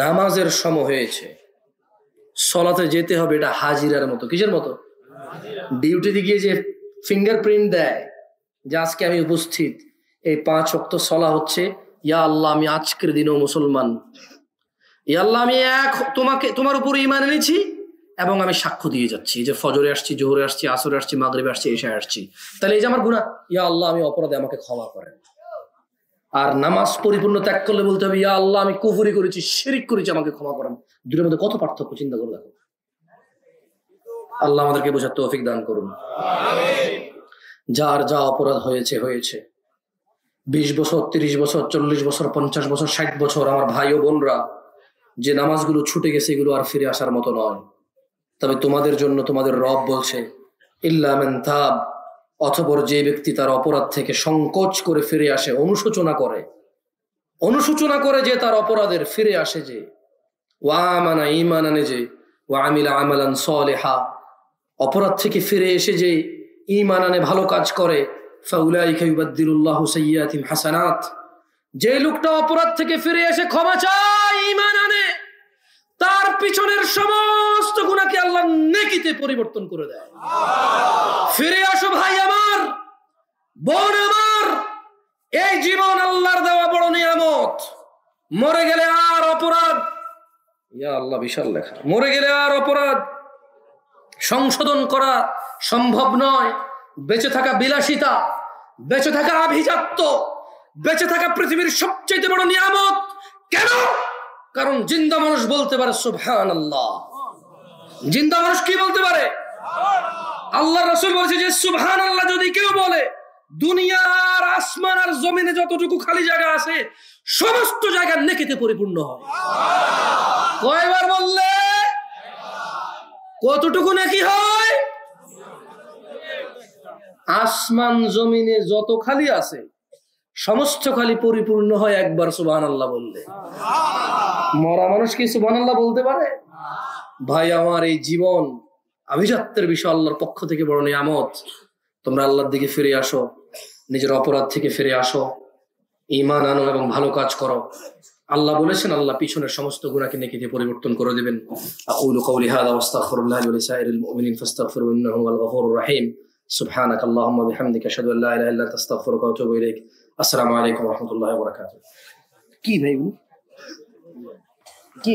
নামাজের সময় হয়েছে, সালাতে যেতে হবে, এটা হাজিরার মতো। কিসের মতো? ডিউটিতে গিয়ে যে ফিঙ্গারপ্রিন্ট দেয় যে আজকে আমি উপস্থিত, এই 5 ওয়াক্ত সালাত হচ্ছে ইয়া আল্লাহ আমি আজকের দিনেও মুসলমান, ইয়া আল্লাহ আমি তোমার উপর ঈমান এনেছি এবং আমি সাক্ষ্য দিয়ে যাচ্ছি যে ফজরে আসছি, জোহরে আসছি, আসরে আসছি, মাগরিবে আসছি, এশায় আসছি। তাহলে এই যে আমার গুনাহ, ইয়া আল্লাহ আমি অপরাধে আমাকে ক্ষমা করেন। আর নামাজ পরিপূর্ণ ত্যাগ করলে বলতে হবে ইয়া আল্লাহ আমি কুফরি করেছি, শিরিক করেছি, আমাকে ক্ষমা করেন। দুটোর মধ্যে কত পার্থক্য চিন্তা করে দেখো। আল্লাহ আমাদেরকে বোঝার তৌফিক দান করুন। যার যা অপরাধ হয়েছে হয়েছে, 20 বছর, 30 বছর, 40 বছর, 50 বছর, 60 বছর, আমার ভাই ও বোনরা, যে নামাজগুলো ছুটে গেছে এগুলো আর ফিরে আসার মতো নয়। তবে তোমাদের জন্য তোমাদের রব বলছে ইল্লা মান তাব, অতঃপর যে ব্যক্তি তার অপরাধ থেকে সংকোচ করে ফিরে আসে, অনুশোচনা করে যে তার অপরাধের ফিরে আসে, যে ওয়া আমানা ঈমান আনে, যে ওয়া আমিলা আমালান সালিহা, অপরাধ থেকে ফিরে এসে যে ঈমান আনে, ভালো কাজ করে, ফাউলাইকা ইউবাদদিলুল্লাহু সাইয়্যাতিহিম হাসানাত, যে লোকটা অপরাধ থেকে ফিরে এসে ক্ষমা চায়, ঈমান আনে, তার পিছনের সমস্ত গুনাহকে আল্লাহ নেকিতে পরিবর্তন করে দেয়। ফিরে আসো ভাই আমার, বোন আমার, এই জীবন আল্লাহর দেওয়া বড় নিয়ামত। মরে গেলে আর অপরাধ, ইয়া আল্লাহ বিশাল লেখা, মরে গেলে আর অপরাধ সংশোধন করা সম্ভব নয়। বেঁচে থাকা বিলাসিতা, বেঁচে থাকা আভিজাত্য, বেঁচে থাকা পৃথিবীর সবচেয়ে বড় নিয়ামত। কেন? কারণ জিন্দা মানুষ বলতে পারে সুবহানাল্লাহ। জিন্দা মানুষ কি বলতে পারে? আল্লাহ রাসূল বলেছে যে সুবহানাল্লাহ যদি কেউ বলে, দুনিয়া আর আসমান আর জমিনে যতটুকু খালি জায়গা আছে সমস্ত জায়গা নেকিতে পরিপূর্ণ হয়। কয়বার বললে? কতটুকু নেকি হয়? আসমান জমিনে যত খালি আছে সমস্ত খালি পরিপূর্ণ হয় একবার সুবহানাল্লাহ বললে। মরা মানুষ কি সুবহানাল্লাহ বলতে পারে? ভাই আমার, এই জীবন আভিজাত্যের বিষয় আল্লাহর পক্ষ থেকে বড় নিয়ামত। তোমরা আল্লাহর দিকে ফিরে আসো, নিজের অপরাধ থেকে ফিরে আসো, ঈমান আনো এবং ভালো কাজ করো। আল্লাহ বলেছেন আল্লাহ পিছনের সমস্ত গুনাহকে নেকিতে পরিবর্তন করে দিবেন। আকুলু কওলি হাযা ওয়াস্তাগফিরুল্লাহ ওয়া লিসাইরিল মুমিনিন ফাস্তাগফিরুহু ইন্নাহু হুয়াল গফুরুর রহিম। সুবহানাকা আল্লাহুম্মা ওয়া বিহামদিকা আশহাদু আল্লা ইলাহা ইল্লা আনতা আস্তাগফিরুকা ওয়া আতুবু ইলাইক। আসসালামু আলাইকুম ওয়া রাহমাতুল্লাহি ওয়া বারাকাতুহু। কি ভাই, কি